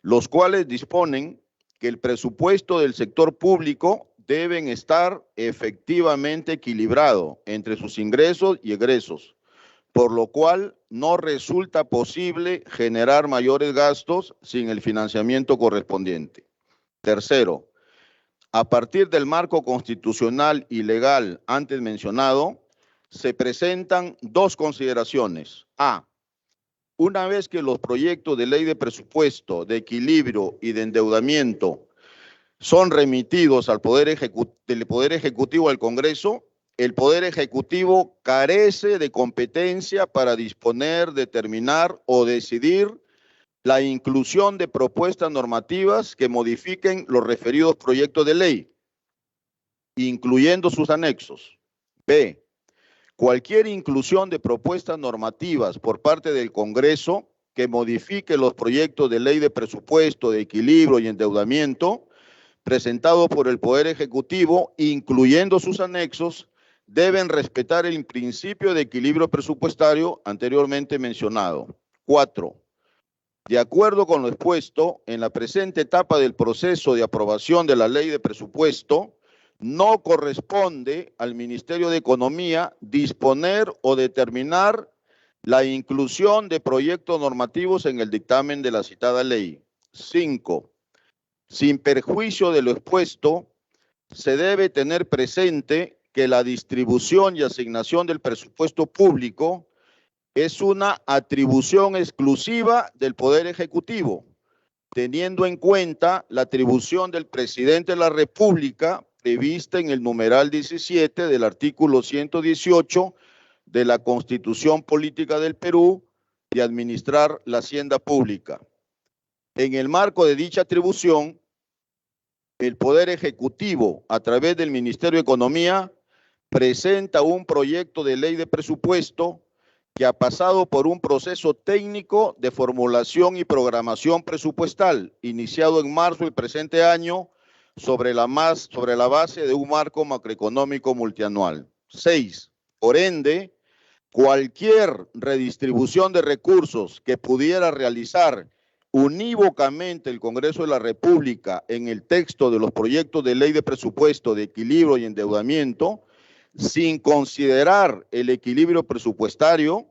los cuales disponen que el presupuesto del sector público deben estar efectivamente equilibrado entre sus ingresos y egresos, por lo cual no resulta posible generar mayores gastos sin el financiamiento correspondiente. Tercero, a partir del marco constitucional y legal antes mencionado, se presentan 2 consideraciones. A, una vez que los proyectos de ley de presupuesto, de equilibrio y de endeudamiento son remitidos al del Poder Ejecutivo al Congreso, el Poder Ejecutivo carece de competencia para disponer, determinar o decidir la inclusión de propuestas normativas que modifiquen los referidos proyectos de ley, incluyendo sus anexos. B, cualquier inclusión de propuestas normativas por parte del Congreso que modifique los proyectos de ley de presupuesto, de equilibrio y endeudamiento presentados por el Poder Ejecutivo, incluyendo sus anexos, deben respetar el principio de equilibrio presupuestario anteriormente mencionado. 4. De acuerdo con lo expuesto, en la presente etapa del proceso de aprobación de la ley de presupuesto, no corresponde al Ministerio de Economía disponer o determinar la inclusión de proyectos normativos en el dictamen de la citada ley. 5. Sin perjuicio de lo expuesto, se debe tener presente que la distribución y asignación del presupuesto público es una atribución exclusiva del Poder Ejecutivo teniendo en cuenta la atribución del presidente de la República prevista en el numeral 17 del artículo 118 de la Constitución Política del Perú de administrar la hacienda pública. En el marco de dicha atribución, el Poder Ejecutivo, a través del Ministerio de Economía, presenta un proyecto de ley de presupuesto que ha pasado por un proceso técnico de formulación y programación presupuestal, iniciado en marzo del presente año, sobre la base de un marco macroeconómico multianual. 6. Por ende, cualquier redistribución de recursos que pudiera realizar unívocamente el Congreso de la República en el texto de los proyectos de ley de presupuesto de equilibrio y endeudamiento, sin considerar el equilibrio presupuestario,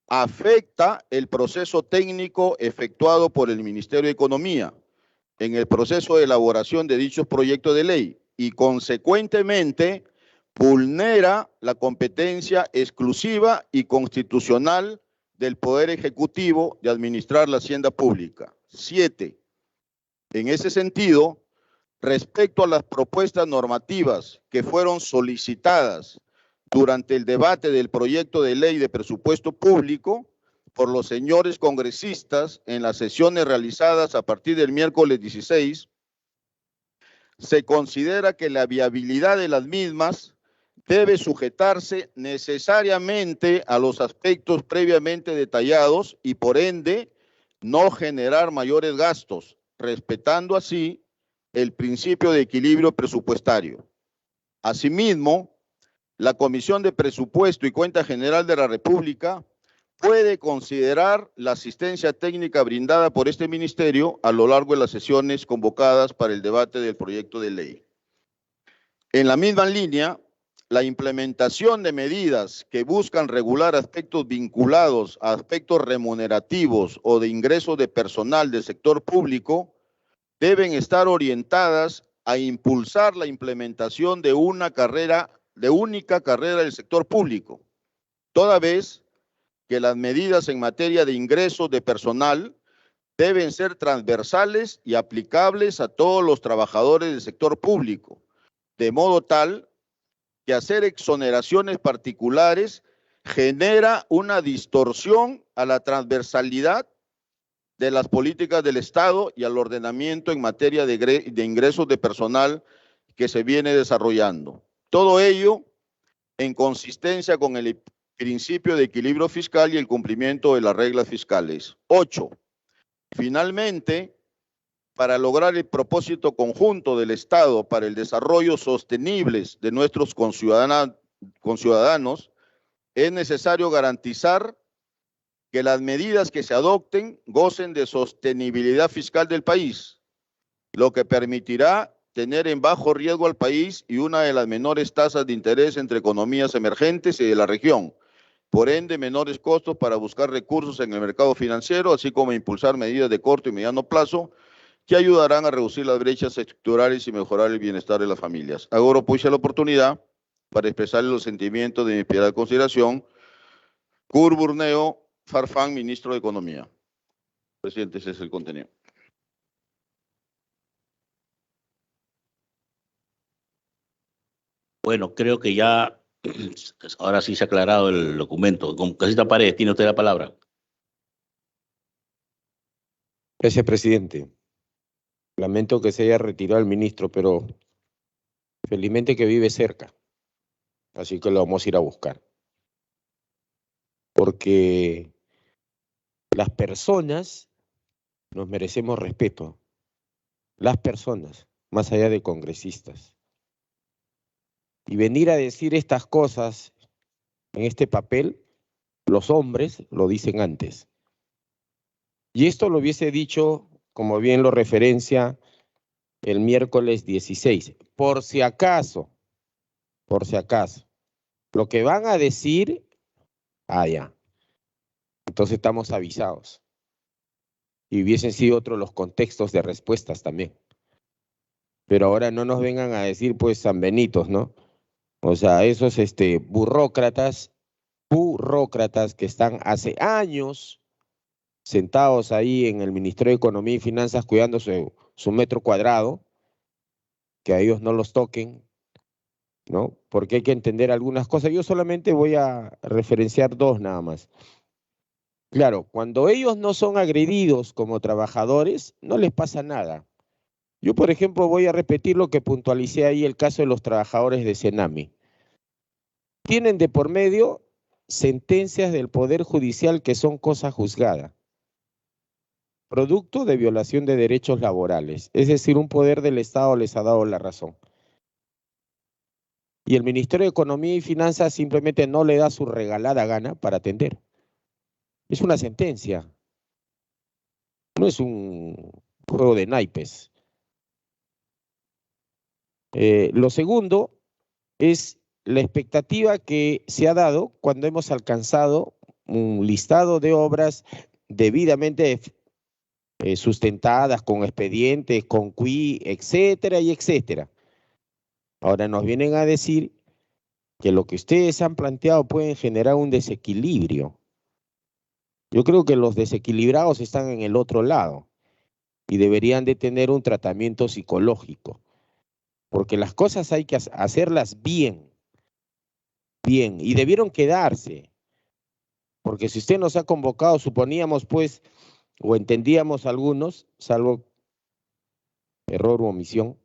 afecta el proceso técnico efectuado por el Ministerio de Economía en el proceso de elaboración de dichos proyectos de ley y, consecuentemente, vulnera la competencia exclusiva y constitucional del Poder Ejecutivo de administrar la hacienda pública. 7. En ese sentido, respecto a las propuestas normativas que fueron solicitadas durante el debate del proyecto de ley de presupuesto público por los señores congresistas en las sesiones realizadas a partir del miércoles 16, se considera que la viabilidad de las mismas debe sujetarse necesariamente a los aspectos previamente detallados y, por ende, no generar mayores gastos, respetando así el principio de equilibrio presupuestario. Asimismo, la Comisión de Presupuesto y Cuenta General de la República puede considerar la asistencia técnica brindada por este ministerio a lo largo de las sesiones convocadas para el debate del proyecto de ley. En la misma línea, la implementación de medidas que buscan regular aspectos vinculados a aspectos remunerativos o de ingresos de personal del sector público deben estar orientadas a impulsar la implementación de única carrera del sector público, toda vez que las medidas en materia de ingresos de personal deben ser transversales y aplicables a todos los trabajadores del sector público, de modo tal que hacer exoneraciones particulares genera una distorsión a la transversalidad de las políticas del Estado y al ordenamiento en materia de ingresos de personal que se viene desarrollando. Todo ello en consistencia con el principio de equilibrio fiscal y el cumplimiento de las reglas fiscales. 8. Finalmente, para lograr el propósito conjunto del Estado para el desarrollo sostenible de nuestros conciudadanos, es necesario garantizar que las medidas que se adopten gocen de sostenibilidad fiscal del país, lo que permitirá tener en bajo riesgo al país y una de las menores tasas de interés entre economías emergentes y de la región. Por ende, menores costos para buscar recursos en el mercado financiero, así como impulsar medidas de corto y mediano plazo que ayudarán a reducir las brechas estructurales y mejorar el bienestar de las familias. Ahora puse la oportunidad para expresarle los sentimientos de mi piedad consideración. Cur Burneo Farfán, ministro de Economía. Presidente, ese es el contenido. Bueno, creo que ya ahora sí se ha aclarado el documento. Congresista Paredes, tiene usted la palabra. Gracias, presidente. Lamento que se haya retirado el ministro, pero felizmente que vive cerca. Así que lo vamos a ir a buscar. Porque las personas nos merecemos respeto. Las personas, más allá de congresistas. Y venir a decir estas cosas en este papel, los hombres lo dicen antes. Y esto lo hubiese dicho, como bien lo referencia, el miércoles 16. Por si acaso. Lo que van a decir, ya. Entonces estamos avisados. Y hubiesen sido otros los contextos de respuestas también. Pero ahora no nos vengan a decir, pues, sanbenitos, ¿no? O sea, esos burócratas que están hace años sentados ahí en el Ministerio de Economía y Finanzas cuidando su metro cuadrado, que a ellos no los toquen, ¿no? Porque hay que entender algunas cosas. Yo solamente voy a referenciar dos nada más. Claro, cuando ellos no son agredidos como trabajadores, no les pasa nada. Yo, por ejemplo, voy a repetir lo que puntualicé ahí, el caso de los trabajadores de Senami. Tienen de por medio sentencias del Poder Judicial que son cosa juzgada, producto de violación de derechos laborales. Es decir, un poder del Estado les ha dado la razón. Y el Ministerio de Economía y Finanzas simplemente no le da su regalada gana para atender. Es una sentencia. No es un juego de naipes. Lo segundo es la expectativa que se ha dado cuando hemos alcanzado un listado de obras debidamente sustentadas, con expedientes, con QUI, etcétera y etcétera. Ahora nos vienen a decir que lo que ustedes han planteado puede generar un desequilibrio. Yo creo que los desequilibrados están en el otro lado y deberían de tener un tratamiento psicológico, porque las cosas hay que hacerlas bien, y debieron quedarse, porque si usted nos ha convocado, suponíamos pues, o entendíamos algunos, salvo error u omisión,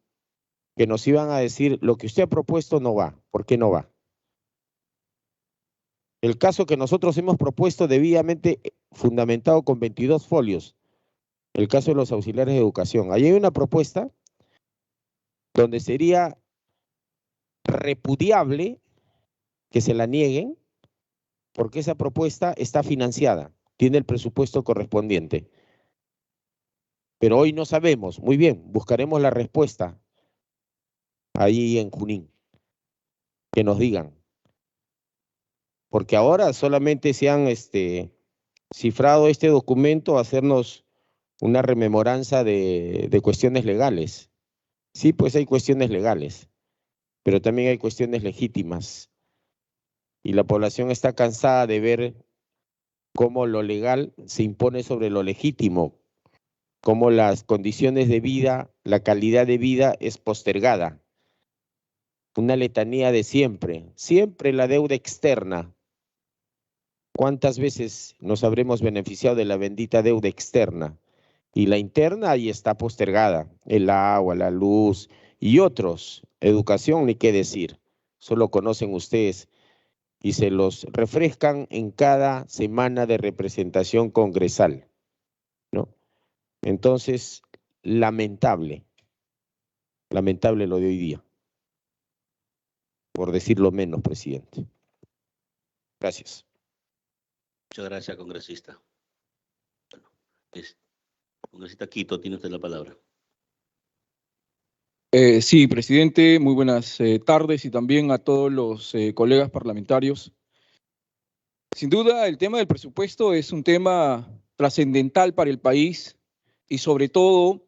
que nos iban a decir, lo que usted ha propuesto no va. ¿Por qué no va? El caso que nosotros hemos propuesto debidamente fundamentado con 22 folios, el caso de los auxiliares de educación. Ahí hay una propuesta donde sería repudiable que se la nieguen, porque esa propuesta está financiada, tiene el presupuesto correspondiente. Pero hoy no sabemos. Muy bien, buscaremos la respuesta ahí en Junín, que nos digan. Porque ahora solamente se han cifrado este documento a hacernos una rememoranza de cuestiones legales. Sí, pues hay cuestiones legales, pero también hay cuestiones legítimas. Y la población está cansada de ver cómo lo legal se impone sobre lo legítimo, cómo las condiciones de vida, la calidad de vida es postergada. Una letanía de siempre, siempre la deuda externa. ¿Cuántas veces nos habremos beneficiado de la bendita deuda externa? Y la interna ahí está postergada, el agua, la luz y otros. Educación, ni qué decir, solo conocen ustedes y se los refrescan en cada semana de representación congresal, ¿no? Entonces, lamentable lo de hoy día, por decirlo menos, presidente. Gracias. Muchas gracias, congresista. Bueno, congresista Quito, tiene usted la palabra. Sí, presidente, muy buenas tardes y también a todos los colegas parlamentarios. Sin duda, el tema del presupuesto es un tema trascendental para el país y sobre todo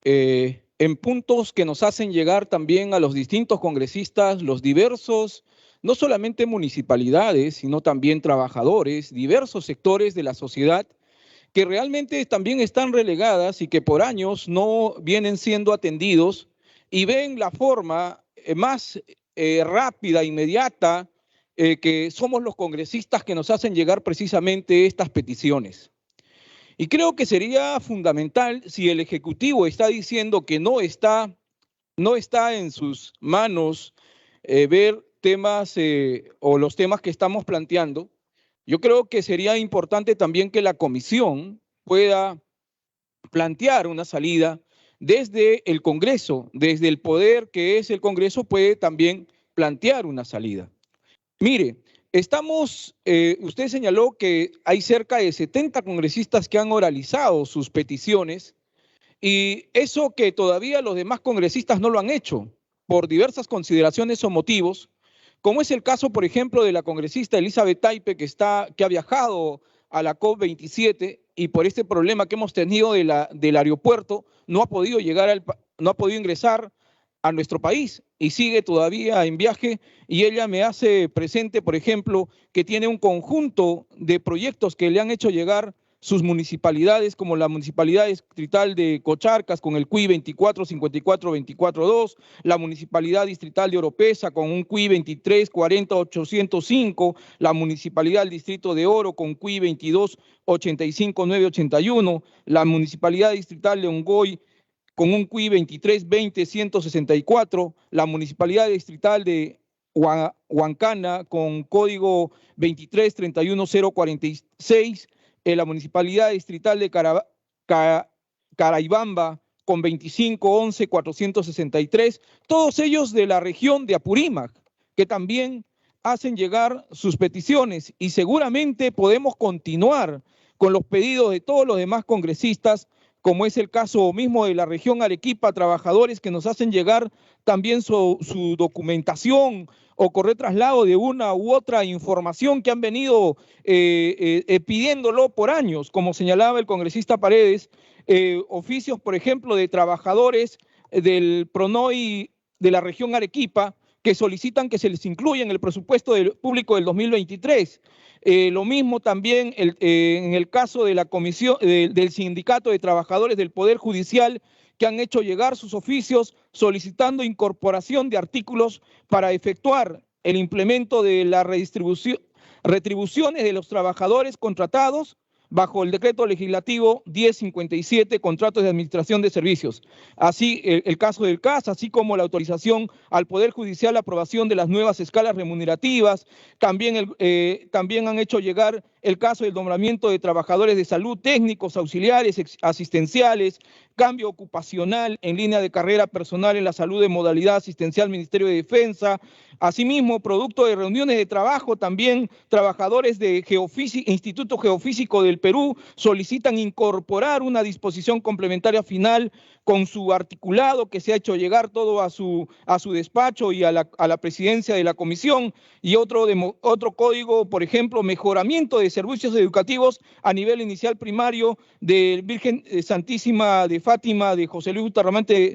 en puntos que nos hacen llegar también a los distintos congresistas, los diversos, no solamente municipalidades, sino también trabajadores, diversos sectores de la sociedad que realmente también están relegadas y que por años no vienen siendo atendidos y ven la forma más rápida, inmediata, que somos los congresistas que nos hacen llegar precisamente estas peticiones. Y creo que sería fundamental si el Ejecutivo está diciendo que no está en sus manos ver temas o los temas que estamos planteando. Yo creo que sería importante también que la comisión pueda plantear una salida desde el Congreso, desde el poder que es el Congreso, puede también plantear una salida. Mire, usted señaló que hay cerca de 70 congresistas que han oralizado sus peticiones y eso que todavía los demás congresistas no lo han hecho por diversas consideraciones o motivos, como es el caso, por ejemplo, de la congresista Elizabeth Taipe, que ha viajado a la COP27 y por este problema que hemos tenido del aeropuerto no ha podido ingresar a nuestro país y sigue todavía en viaje, y ella me hace presente, por ejemplo, que tiene un conjunto de proyectos que le han hecho llegar sus municipalidades, como la Municipalidad Distrital de Cocharcas con el CUI 2454-242, la Municipalidad Distrital de Oropesa con un CUI 2340-805, la Municipalidad del Distrito de Oro con CUI 2285-981, la Municipalidad Distrital de Ongoy con un CUI 2320-164, la Municipalidad Distrital de Huancana con código 2331046, la Municipalidad Distrital de Caraibamba con 2511-463, todos ellos de la región de Apurímac, que también hacen llegar sus peticiones, y seguramente podemos continuar con los pedidos de todos los demás congresistas, como es el caso mismo de la región Arequipa, trabajadores que nos hacen llegar también su documentación o correr traslado de una u otra información que han venido pidiéndolo por años, como señalaba el congresista Paredes, oficios, por ejemplo, de trabajadores del PRONOI de la región Arequipa, que solicitan que se les incluya en el presupuesto público del 2023. Lo mismo también en el caso de la comisión del Sindicato de Trabajadores del Poder Judicial, que han hecho llegar sus oficios solicitando incorporación de artículos para efectuar el implemento de las retribuciones de los trabajadores contratados bajo el decreto legislativo 1057, contratos de administración de servicios. Así, el caso del CAS, así como la autorización al Poder Judicial, la aprobación de las nuevas escalas remunerativas. También han hecho llegar el caso del nombramiento de trabajadores de salud, técnicos, auxiliares, asistenciales, cambio ocupacional en línea de carrera personal en la salud de modalidad asistencial Ministerio de Defensa. Asimismo, producto de reuniones de trabajo, también trabajadores de Instituto Geofísico del Perú solicitan incorporar una disposición complementaria final con su articulado que se ha hecho llegar todo a su despacho y a la presidencia de la comisión, y otro código, por ejemplo, mejoramiento de servicios educativos a nivel inicial primario de Virgen Santísima de Fátima de José Luis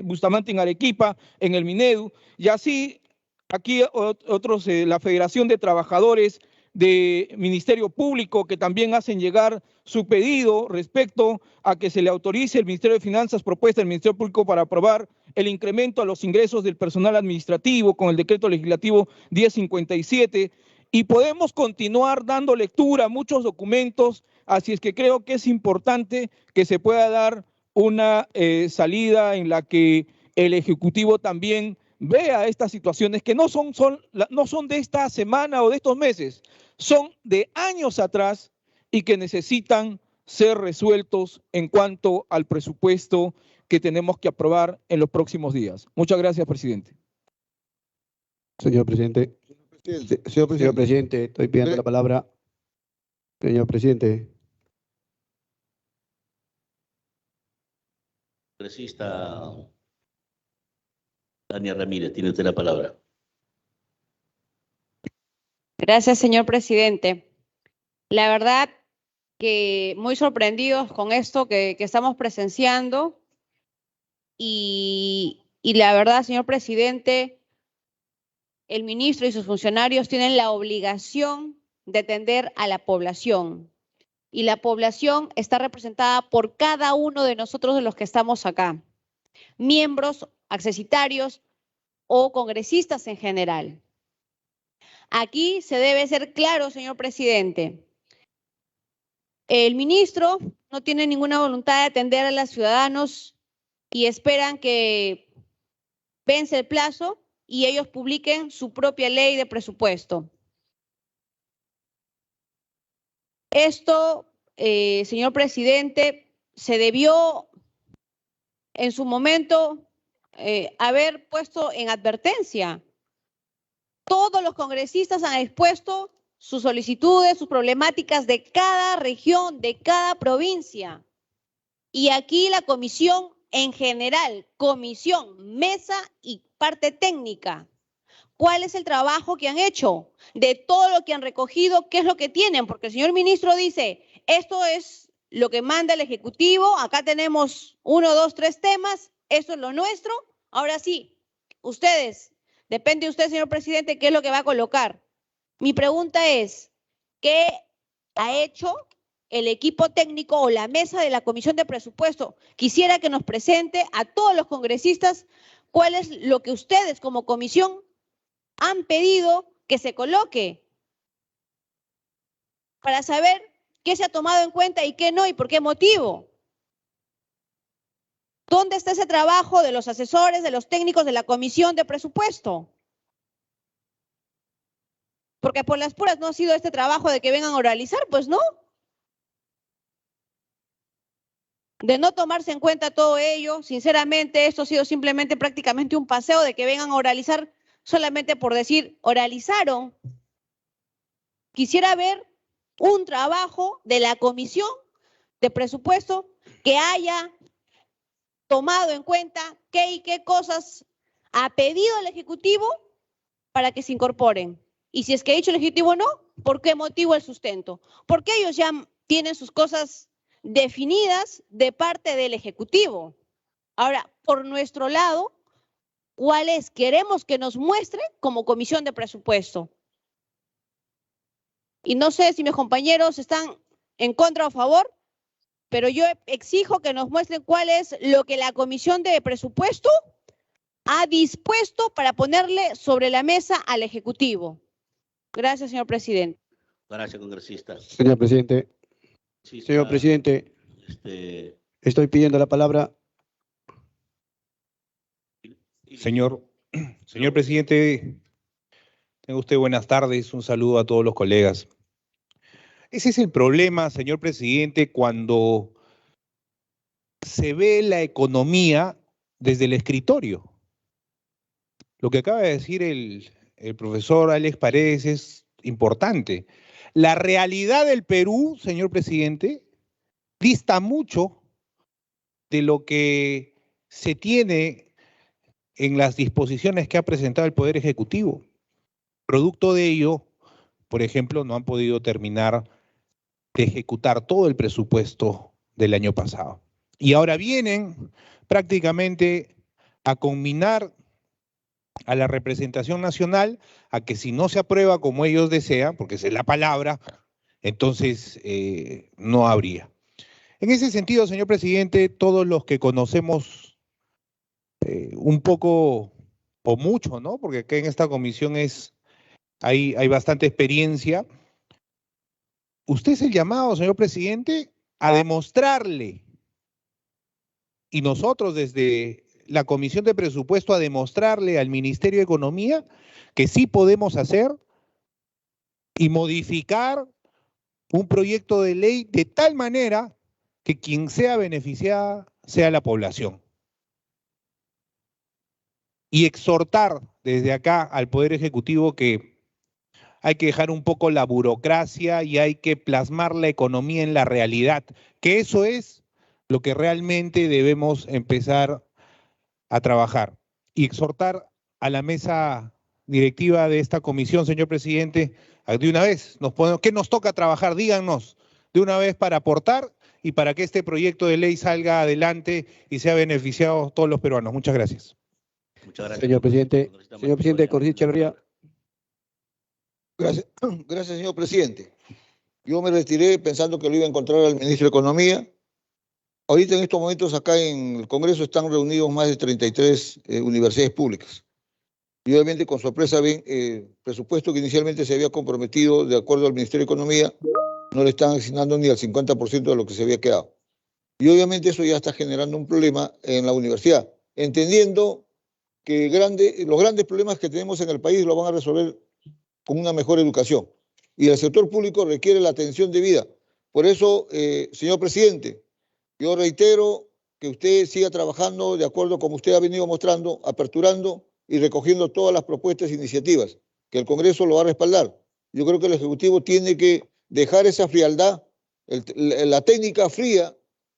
Bustamante en Arequipa, en el Minedu, y así aquí otros, la Federación de Trabajadores de Ministerio Público, que también hacen llegar su pedido respecto a que se le autorice el Ministerio de Finanzas propuesta del Ministerio Público para aprobar el incremento a los ingresos del personal administrativo con el decreto legislativo 1057, y podemos continuar dando lectura a muchos documentos, así es que creo que es importante que se pueda dar una salida en la que el Ejecutivo también vea estas situaciones que no son de esta semana o de estos meses, son de años atrás y que necesitan ser resueltos en cuanto al presupuesto que tenemos que aprobar en los próximos días. Muchas gracias, presidente. Señor presidente. Señor presidente, estoy pidiendo la palabra. Señor presidente. Congresista Tania Ramírez, tiene usted la palabra. Gracias, señor presidente. La verdad que muy sorprendidos con esto que estamos presenciando y la verdad, señor presidente, el ministro y sus funcionarios tienen la obligación de atender a la población, y la población está representada por cada uno de nosotros de los que estamos acá, miembros, accesitarios o congresistas en general. Aquí se debe ser claro, señor presidente. El ministro no tiene ninguna voluntad de atender a los ciudadanos y esperan que vence el plazo y ellos publiquen su propia ley de presupuesto. Esto, señor presidente, se debió en su momento haber puesto en advertencia. Todos los congresistas han expuesto sus solicitudes, sus problemáticas de cada región, de cada provincia. Y aquí la comisión en general, comisión, mesa y parte técnica. ¿Cuál es el trabajo que han hecho? De todo lo que han recogido, ¿qué es lo que tienen? Porque el señor ministro dice, esto es lo que manda el Ejecutivo, acá tenemos 1, 2, 3 temas, esto es lo nuestro. Ahora sí, ustedes, depende de usted, señor presidente, qué es lo que va a colocar. Mi pregunta es, ¿qué ha hecho el equipo técnico o la mesa de la Comisión de Presupuesto quisiera que nos presente a todos los congresistas cuál es lo que ustedes como comisión han pedido que se coloque para saber qué se ha tomado en cuenta y qué no y por qué motivo. ¿Dónde está ese trabajo de los asesores, de los técnicos de la Comisión de Presupuesto? Porque por las puras no ha sido este trabajo de que vengan a oralizar, pues no. De no tomarse en cuenta todo ello, sinceramente esto ha sido simplemente prácticamente un paseo de que vengan a oralizar solamente por decir oralizaron. Quisiera ver un trabajo de la Comisión de Presupuesto que haya tomado en cuenta qué y qué cosas ha pedido el Ejecutivo para que se incorporen. Y si es que ha dicho el Ejecutivo no, ¿por qué motivo el sustento? Porque ellos ya tienen sus cosas definidas de parte del Ejecutivo. Ahora, por nuestro lado, ¿cuáles queremos que nos muestren como Comisión de Presupuesto? Y no sé si mis compañeros están en contra o a favor, pero yo exijo que nos muestren cuál es lo que la Comisión de Presupuesto ha dispuesto para ponerle sobre la mesa al Ejecutivo. Gracias, señor presidente. Gracias, congresista. Señor presidente. Sí, Señor presidente, estoy pidiendo la palabra. Señor presidente, tenga usted buenas tardes, un saludo a todos los colegas. Ese es el problema, señor presidente, cuando se ve la economía desde el escritorio. Lo que acaba de decir el profesor Alex Paredes es importante. La realidad del Perú, señor presidente, dista mucho de lo que se tiene en las disposiciones que ha presentado el Poder Ejecutivo. Producto de ello, por ejemplo, no han podido terminar de ejecutar todo el presupuesto del año pasado. Y ahora vienen prácticamente a combinar a la representación nacional a que si no se aprueba como ellos desean, porque esa es la palabra, entonces no habría. En ese sentido, señor presidente, todos los que conocemos un poco o mucho, ¿no? Porque acá en esta comisión hay bastante experiencia. Usted es el llamado, señor presidente, a demostrarle, y nosotros desde la Comisión de Presupuesto a demostrarle al Ministerio de Economía que sí podemos hacer y modificar un proyecto de ley de tal manera que quien sea beneficiada sea la población. Y exhortar desde acá al Poder Ejecutivo que hay que dejar un poco la burocracia y hay que plasmar la economía en la realidad, que eso es lo que realmente debemos empezar a trabajar. Y exhortar a la mesa directiva de esta comisión, señor presidente, de una vez, ¿qué nos toca trabajar? Díganos de una vez para aportar y para que este proyecto de ley salga adelante y sea beneficiado a todos los peruanos. Muchas gracias. Muchas gracias. Señor presidente, Congresista Echeverría. Gracias, señor presidente. Yo me retiré pensando que lo iba a encontrar al ministro de Economía. Ahorita en estos momentos acá en el Congreso están reunidos más de 33 universidades públicas. Y obviamente con sorpresa ven el presupuesto que inicialmente se había comprometido de acuerdo al Ministerio de Economía, no le están asignando ni al 50% de lo que se había quedado. Y obviamente eso ya está generando un problema en la universidad, entendiendo que los grandes problemas que tenemos en el país los van a resolver con una mejor educación. Y el sector público requiere la atención debida. Por eso, señor presidente, yo reitero que usted siga trabajando de acuerdo como usted ha venido mostrando, aperturando y recogiendo todas las propuestas e iniciativas, que el Congreso lo va a respaldar. Yo creo que el Ejecutivo tiene que dejar esa frialdad, la técnica fría,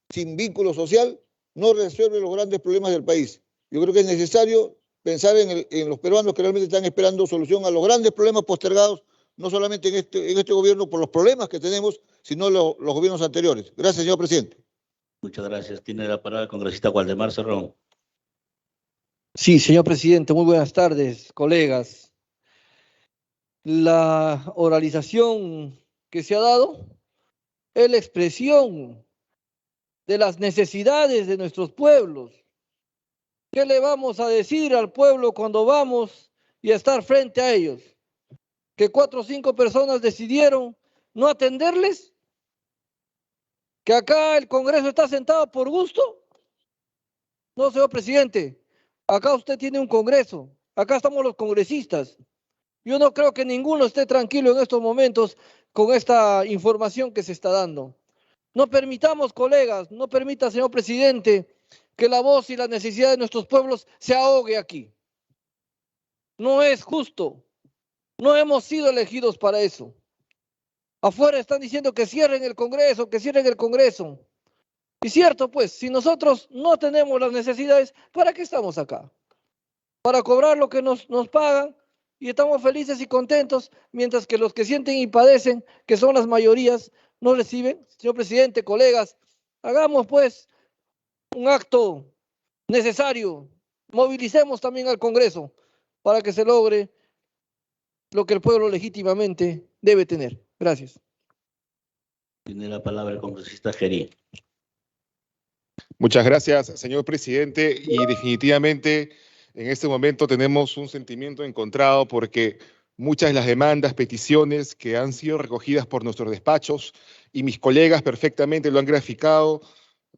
sin vínculo social, no resuelve los grandes problemas del país. Yo creo que es necesario pensar en los peruanos que realmente están esperando solución a los grandes problemas postergados, no solamente en este gobierno por los problemas que tenemos, sino los gobiernos anteriores. Gracias, señor presidente. Muchas gracias. Tiene la palabra el congresista Waldemar Cerrón. Sí, señor presidente, muy buenas tardes, colegas. La oralización que se ha dado es la expresión de las necesidades de nuestros pueblos. ¿Qué le vamos a decir al pueblo cuando vamos y a estar frente a ellos? ¿Que 4 o 5 personas decidieron no atenderles? ¿Que acá el Congreso está sentado por gusto? No, señor presidente, acá usted tiene un Congreso, acá estamos los congresistas. Yo no creo que ninguno esté tranquilo en estos momentos con esta información que se está dando. No permitamos, colegas, no permita, señor presidente, que la voz y la necesidad de nuestros pueblos se ahogue aquí. No es justo. No hemos sido elegidos para eso. Afuera están diciendo que cierren el Congreso, que cierren el Congreso. Y cierto, pues, si nosotros no tenemos las necesidades, ¿para qué estamos acá? Para cobrar lo que nos pagan y estamos felices y contentos, mientras que los que sienten y padecen, que son las mayorías, no reciben. Señor presidente, colegas, hagamos pues un acto necesario. Movilicemos también al Congreso para que se logre lo que el pueblo legítimamente debe tener. Gracias. Tiene la palabra el congresista Gerí. Muchas gracias, señor presidente. Y definitivamente en este momento tenemos un sentimiento encontrado porque muchas de las demandas, peticiones que han sido recogidas por nuestros despachos, y mis colegas perfectamente lo han graficado,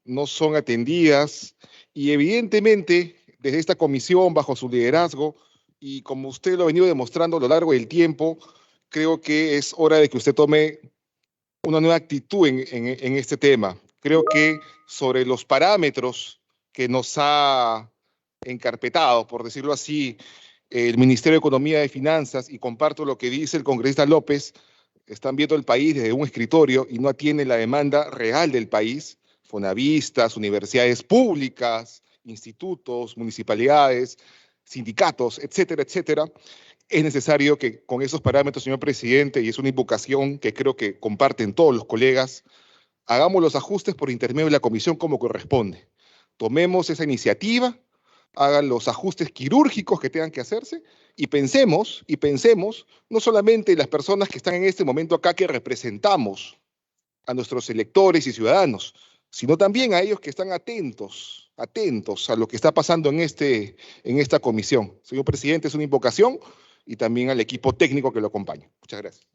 no son atendidas. Y evidentemente, desde esta comisión, bajo su liderazgo, y como usted lo ha venido demostrando a lo largo del tiempo, creo que es hora de que usted tome una nueva actitud en este tema. Creo que sobre los parámetros que nos ha encarpetado, por decirlo así, el Ministerio de Economía y Finanzas, y comparto lo que dice el congresista López, están viendo el país desde un escritorio y no atienden la demanda real del país. Fonavistas, universidades públicas, institutos, municipalidades, sindicatos, etcétera, etcétera. Es necesario que con esos parámetros, señor presidente, y es una invocación que creo que comparten todos los colegas, hagamos los ajustes por intermedio de la comisión como corresponde. Tomemos esa iniciativa, hagan los ajustes quirúrgicos que tengan que hacerse y pensemos, no solamente en las personas que están en este momento acá que representamos a nuestros electores y ciudadanos, sino también a ellos que están atentos a lo que está pasando en esta comisión. Señor presidente, es una invocación y también al equipo técnico que lo acompaña. Muchas gracias.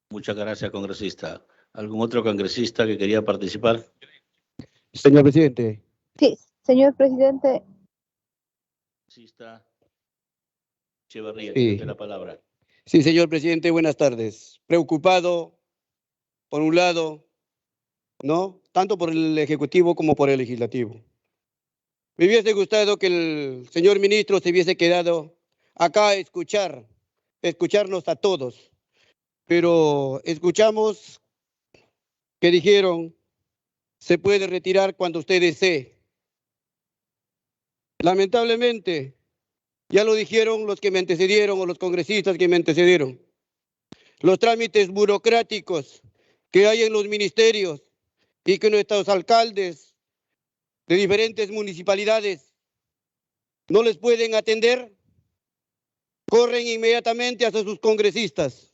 Muchas gracias, congresista. ¿Algún otro congresista que quería participar? Señor presidente. Sí, señor presidente. Congresista Echeverría, Sí. tiene la palabra. Sí, señor presidente, buenas tardes. Preocupado, por un lado, ¿no? Tanto por el Ejecutivo como por el Legislativo. Me hubiese gustado que el señor ministro se hubiese quedado acá a escucharnos a todos. Pero escuchamos que dijeron, se puede retirar cuando usted desee. Lamentablemente, ya lo dijeron los que me antecedieron o los congresistas que me antecedieron. Los trámites burocráticos que hay en los ministerios y que nuestros alcaldes de diferentes municipalidades no les pueden atender, corren inmediatamente hacia sus congresistas.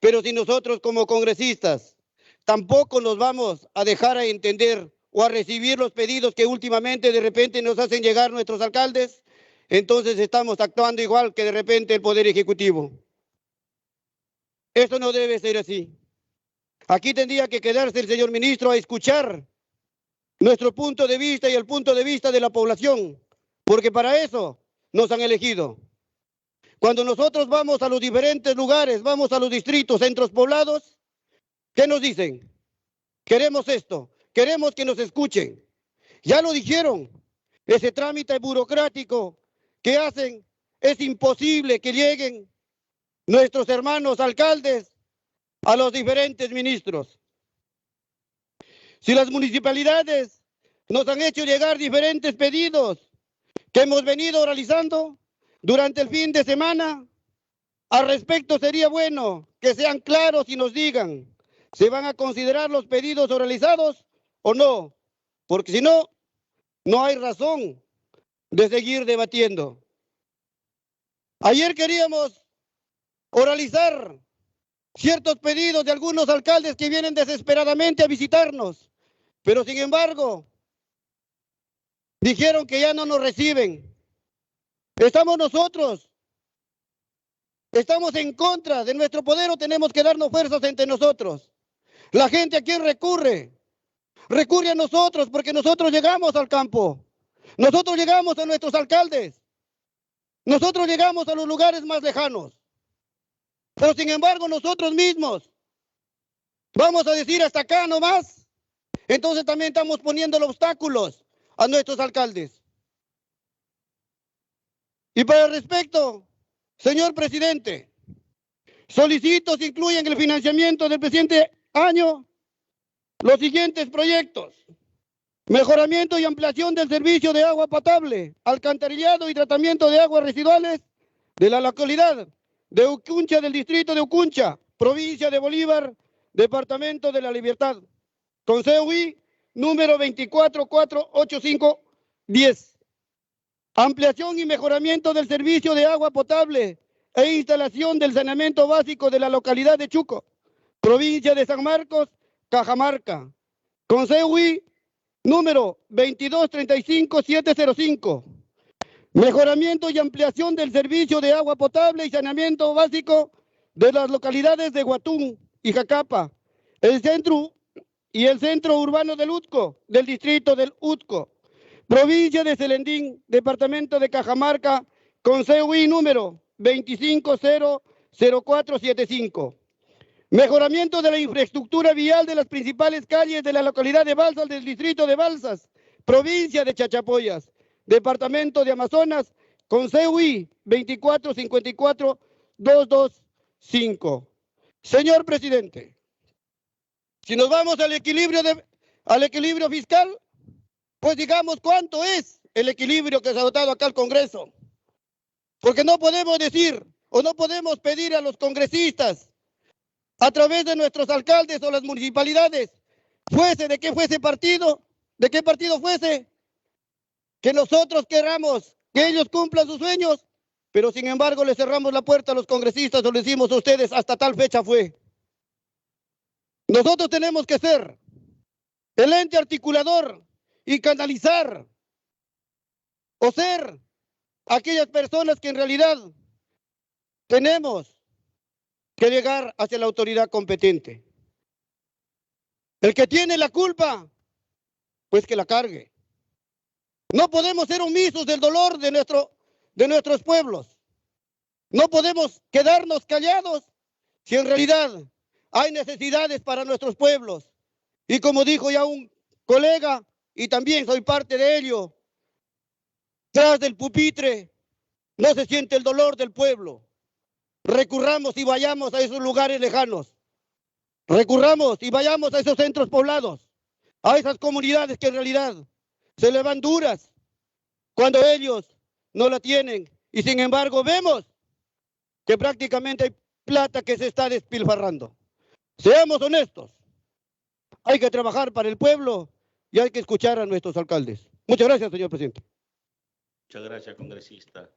Pero si nosotros como congresistas tampoco nos vamos a dejar a entender o a recibir los pedidos que últimamente de repente nos hacen llegar nuestros alcaldes, entonces estamos actuando igual que de repente el Poder Ejecutivo. Eso no debe ser así. Aquí tendría que quedarse el señor ministro a escuchar nuestro punto de vista y el punto de vista de la población, porque para eso nos han elegido. Cuando nosotros vamos a los diferentes lugares, vamos a los distritos, centros poblados, ¿qué nos dicen? Queremos esto, queremos que nos escuchen. Ya lo dijeron, ese trámite burocrático que hacen, es imposible que lleguen nuestros hermanos alcaldes a los diferentes ministros. Si las municipalidades nos han hecho llegar diferentes pedidos que hemos venido realizando durante el fin de semana, al respecto sería bueno que sean claros y nos digan, ¿se van a considerar los pedidos realizados o no? Porque si no, no hay razón de seguir debatiendo. Ayer queríamos oralizar ciertos pedidos de algunos alcaldes que vienen desesperadamente a visitarnos, pero sin embargo, dijeron que ya no nos reciben. Estamos nosotros, estamos en contra de nuestro poder o tenemos que darnos fuerzas entre nosotros. La gente a quién recurre a nosotros porque nosotros llegamos al campo, nosotros llegamos a nuestros alcaldes, nosotros llegamos a los lugares más lejanos. Pero sin embargo nosotros mismos vamos a decir hasta acá nomás. Entonces también estamos poniendo obstáculos a nuestros alcaldes. Y para el respecto, señor presidente, solicito se incluyan en el financiamiento del presente año los siguientes proyectos: mejoramiento y ampliación del servicio de agua potable, alcantarillado y tratamiento de aguas residuales de la localidad de Ucuncha, del distrito de Ucuncha, provincia de Bolívar, departamento de La Libertad, con CUI número 2448510. Ampliación y mejoramiento del servicio de agua potable e instalación del saneamiento básico de la localidad de Chuco, provincia de San Marcos, Cajamarca, con CUI número 2235705. Mejoramiento y ampliación del servicio de agua potable y saneamiento básico de las localidades de Huatún y Jacapa, el centro urbano del Utco, del distrito del Utco, provincia de Selendín, departamento de Cajamarca, con CUI número 2500475. Mejoramiento de la infraestructura vial de las principales calles de la localidad de Balsas, del distrito de Balsas, provincia de Chachapoyas, departamento de Amazonas, con CUI 2454225. Señor presidente, si nos vamos al equilibrio fiscal, pues digamos cuánto es el equilibrio que se ha dotado acá al Congreso. Porque no podemos decir o no podemos pedir a los congresistas, a través de nuestros alcaldes o las municipalidades, fuese de qué partido fuese, que nosotros queramos que ellos cumplan sus sueños, pero sin embargo les cerramos la puerta a los congresistas o les decimos a ustedes hasta tal fecha fue. Nosotros tenemos que ser el ente articulador y canalizar o ser aquellas personas que en realidad tenemos que llegar hacia la autoridad competente. El que tiene la culpa, pues que la cargue. No podemos ser omisos del dolor de nuestros pueblos. No podemos quedarnos callados si en realidad hay necesidades para nuestros pueblos. Y como dijo ya un colega, y también soy parte de ello, tras del pupitre no se siente el dolor del pueblo. Recurramos y vayamos a esos lugares lejanos. Recurramos y vayamos a esos centros poblados, a esas comunidades que en realidad se le van duras cuando ellos no la tienen. Y sin embargo vemos que prácticamente hay plata que se está despilfarrando. Seamos honestos. Hay que trabajar para el pueblo y hay que escuchar a nuestros alcaldes. Muchas gracias, señor presidente. Muchas gracias, congresista.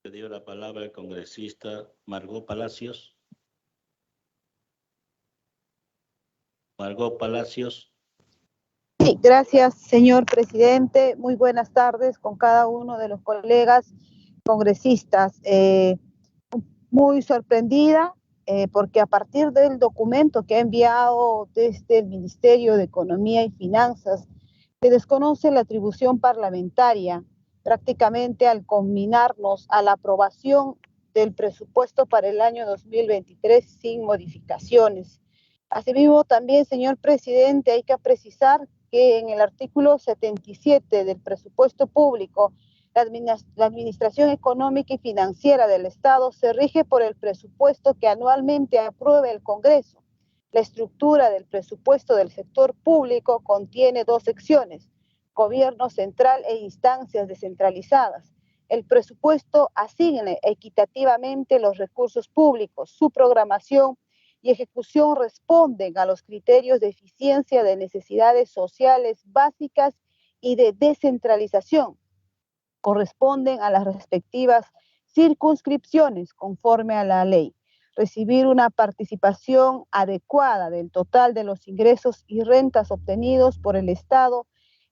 Le dio la palabra al congresista Margot Palacios. Margot Palacios. Sí, gracias, señor presidente. Muy buenas tardes con cada uno de los colegas congresistas. Muy sorprendida porque a partir del documento que ha enviado desde el Ministerio de Economía y Finanzas, se desconoce la atribución parlamentaria prácticamente al combinarnos a la aprobación del presupuesto para el año 2023 sin modificaciones. Asimismo, también, señor presidente, hay que precisar que en el artículo 77 del presupuesto público, la Administración Económica y Financiera del Estado se rige por el presupuesto que anualmente apruebe el Congreso. La estructura del presupuesto del sector público contiene dos secciones: gobierno central e instancias descentralizadas. El presupuesto asigna equitativamente los recursos públicos. Su programación y ejecución responden a los criterios de eficiencia de necesidades sociales básicas y de descentralización. Corresponden a las respectivas circunscripciones conforme a la ley. recibir una participación adecuada del total de los ingresos y rentas obtenidos por el Estado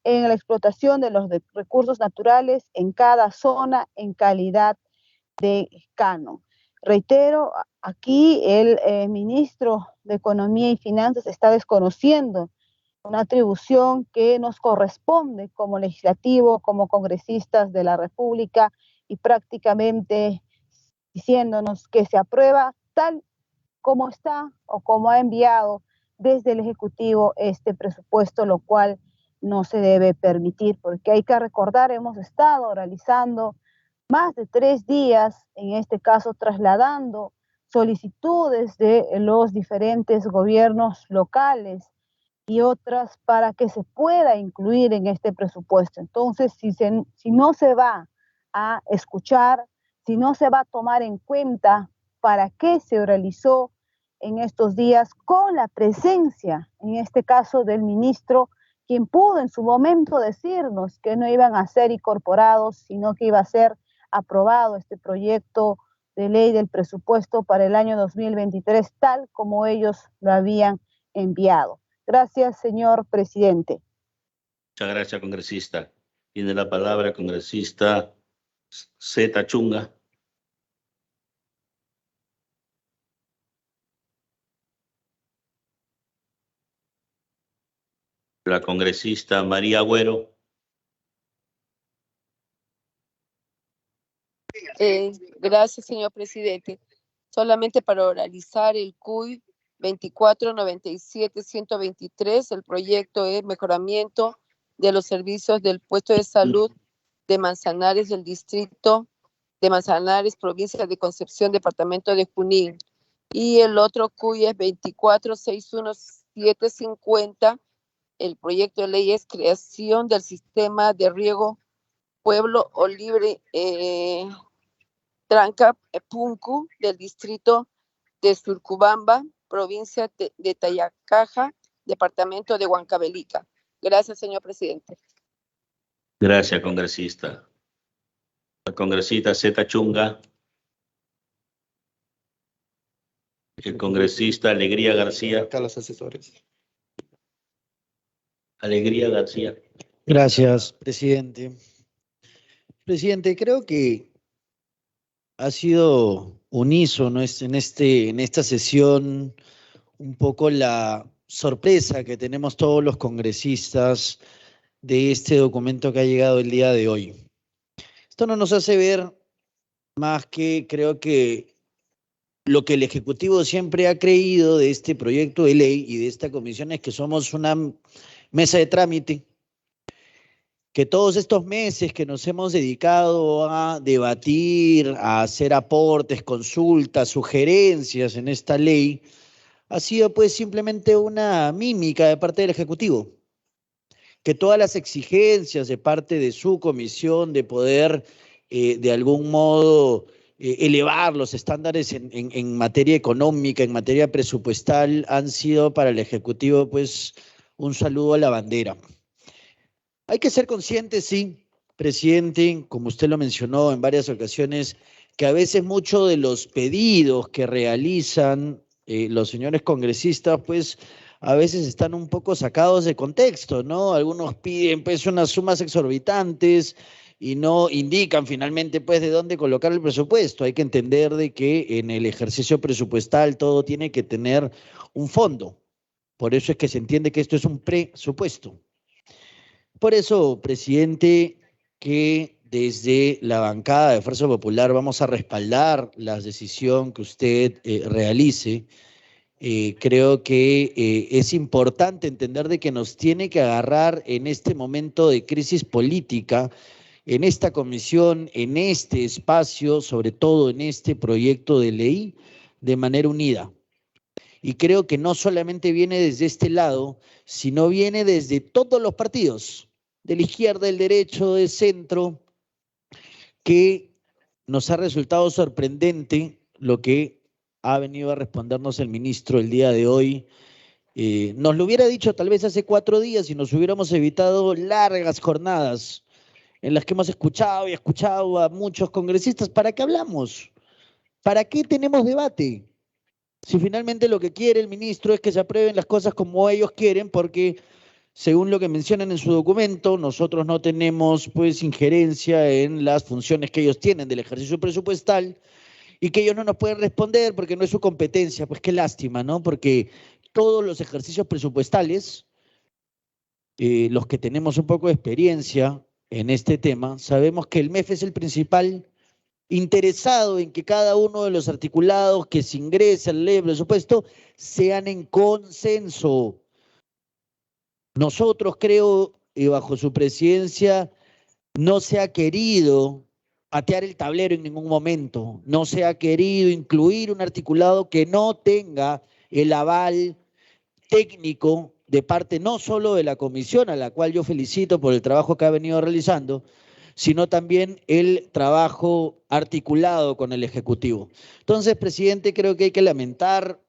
en la explotación de los recursos naturales en cada zona en calidad de canon. Reitero, aquí el ministro de Economía y Finanzas está desconociendo una atribución que nos corresponde como legislativo, como congresistas de la República, y prácticamente diciéndonos que se aprueba tal como está o como ha enviado desde el Ejecutivo este presupuesto, lo cual no se debe permitir, porque hay que recordar, hemos estado realizando más de 3 días, en este caso trasladando solicitudes de los diferentes gobiernos locales y otras para que se pueda incluir en este presupuesto. Entonces, si no se va a escuchar, si no se va a tomar en cuenta para qué se realizó en estos días, con la presencia, en este caso, del ministro, quien pudo en su momento decirnos que no iban a ser incorporados, sino que iba a ser aprobado este proyecto de ley del presupuesto para el año 2023, tal como ellos lo habían enviado. Gracias, señor presidente. Muchas gracias, congresista. Tiene la palabra el congresista Zeta Chunga. La congresista María Agüero. Gracias, señor presidente. Solamente para oralizar el CUI 2497-123, el proyecto es mejoramiento de los servicios del puesto de salud de Manzanares del distrito de Manzanares, provincia de Concepción, departamento de Junín. Y el otro CUI es 2461750. El proyecto de ley es creación del sistema de riego Pueblo Olibre Tranca Puncu del distrito de Surcubamba, provincia de Tayacaja, departamento de Huancavelica. Gracias, señor presidente. Gracias, congresista. La congresista Zeta Chunga. El congresista Alegría García. Acá los asesores. Alegría García. Gracias, presidente. Presidente, creo que ha sido unísono en esta sesión un poco la sorpresa que tenemos todos los congresistas de este documento que ha llegado el día de hoy. Esto no nos hace ver más que, creo que, lo que el Ejecutivo siempre ha creído de este proyecto de ley y de esta comisión es que somos una mesa de trámite, que todos estos meses que nos hemos dedicado a debatir, a hacer aportes, consultas, sugerencias en esta ley, ha sido pues simplemente una mímica de parte del Ejecutivo. Que todas las exigencias de parte de su comisión de poder de algún modo elevar los estándares en materia económica, en materia presupuestal, han sido para el Ejecutivo pues un saludo a la bandera. Hay que ser conscientes, sí, presidente, como usted lo mencionó en varias ocasiones, que a veces muchos de los pedidos que realizan los señores congresistas, pues a veces están un poco sacados de contexto, ¿no? Algunos piden pues unas sumas exorbitantes y no indican finalmente pues de dónde colocar el presupuesto. Hay que entender de que en el ejercicio presupuestal todo tiene que tener un fondo. Por eso es que se entiende que esto es un presupuesto. Por eso, presidente, que desde la bancada de Fuerza Popular vamos a respaldar la decisión que usted realice. Creo que es importante entender de que nos tiene que agarrar en este momento de crisis política, en esta comisión, en este espacio, sobre todo en este proyecto de ley, de manera unida. Y creo que no solamente viene desde este lado, sino viene desde todos los partidos, de la izquierda, del derecho, del centro, que nos ha resultado sorprendente lo que ha venido a respondernos el ministro el día de hoy. Nos lo hubiera dicho tal vez hace 4 días y nos hubiéramos evitado largas jornadas en las que hemos escuchado y escuchado a muchos congresistas. ¿Para qué hablamos? ¿Para qué tenemos debate? Si finalmente lo que quiere el ministro es que se aprueben las cosas como ellos quieren, porque según lo que mencionan en su documento, nosotros no tenemos pues injerencia en las funciones que ellos tienen del ejercicio presupuestal y que ellos no nos pueden responder porque no es su competencia. Pues qué lástima, ¿no? Porque todos los ejercicios presupuestales, los que tenemos un poco de experiencia en este tema, sabemos que el MEF es el principal interesado en que cada uno de los articulados que se ingrese al ley de presupuesto sean en consenso. Nosotros, creo, y bajo su presidencia, no se ha querido patear el tablero en ningún momento, no se ha querido incluir un articulado que no tenga el aval técnico de parte no solo de la comisión, a la cual yo felicito por el trabajo que ha venido realizando, sino también el trabajo articulado con el Ejecutivo. Entonces, presidente, creo que hay que lamentar,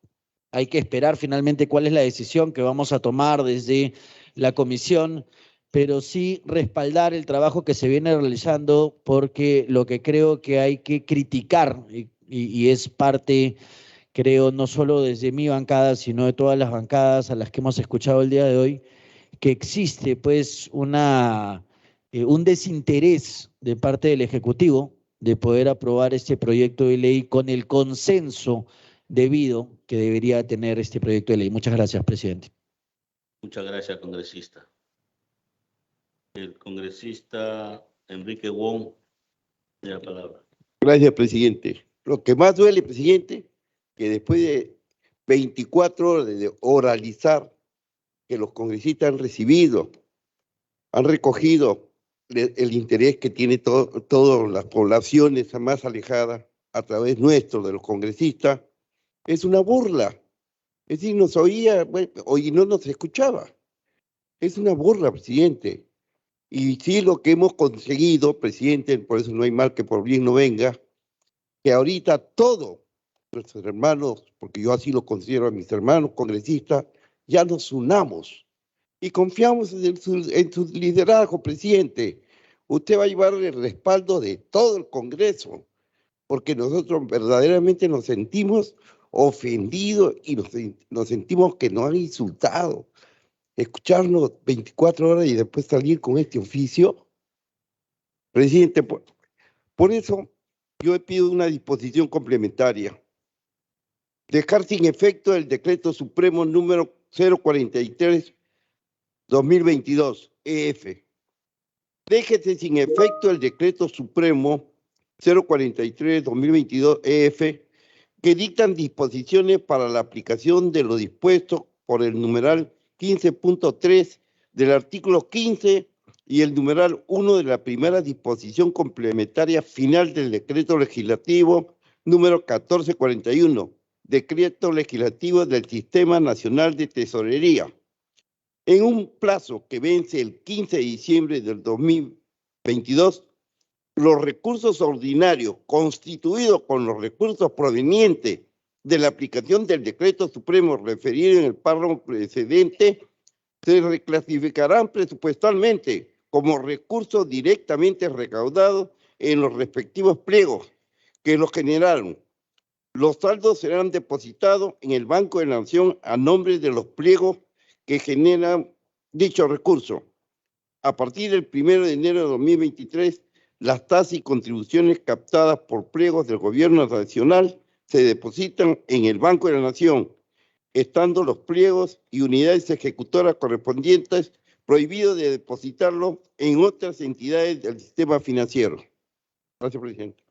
hay que esperar finalmente cuál es la decisión que vamos a tomar desde la comisión, pero sí respaldar el trabajo que se viene realizando, porque lo que creo que hay que criticar, y es parte, creo, no solo desde mi bancada, sino de todas las bancadas a las que hemos escuchado el día de hoy, que existe pues un desinterés de parte del Ejecutivo de poder aprobar este proyecto de ley con el consenso debido que debería tener este proyecto de ley. Muchas gracias, presidente. Muchas gracias, congresista. El congresista Enrique Wong tiene la palabra. Gracias, presidente. Lo que más duele, presidente, que después de 24 horas de oralizar que los congresistas han recibido, han recogido el interés que tiene todas las poblaciones más alejadas a través nuestro de los congresistas, es una burla. Es decir, nos oía, bueno, y no nos escuchaba. Es una burla, presidente. Y sí, lo que hemos conseguido, presidente, por eso no hay mal que por bien no venga, que ahorita todos nuestros hermanos, porque yo así lo considero a mis hermanos congresistas, ya nos unamos y confiamos en su liderazgo, presidente. Usted va a llevar el respaldo de todo el Congreso, porque nosotros verdaderamente nos sentimos ofendidos y nos sentimos que nos han insultado. Escucharnos 24 horas y después salir con este oficio. Presidente, por eso yo pido una disposición complementaria. Dejar sin efecto el decreto supremo número 043/2022, EF. Déjese sin efecto el decreto supremo 043/2022, EF, que dictan disposiciones para la aplicación de lo dispuesto por el numeral 15.3 del artículo 15 y el numeral 1 de la primera disposición complementaria final del decreto legislativo número 1441, decreto legislativo del Sistema Nacional de Tesorería. En un plazo que vence el 15 de diciembre del 2022, los recursos ordinarios constituidos con los recursos provenientes de la aplicación del decreto supremo referido en el párrafo precedente se reclasificarán presupuestalmente como recursos directamente recaudados en los respectivos pliegos que los generaron. Los saldos serán depositados en el Banco de la Nación a nombre de los pliegos que generan dicho recurso. A partir del 1 de enero de 2023, las tasas y contribuciones captadas por pliegos del Gobierno Nacional se depositan en el Banco de la Nación, estando los pliegos y unidades ejecutoras correspondientes prohibidos de depositarlo en otras entidades del sistema financiero. Gracias, presidente.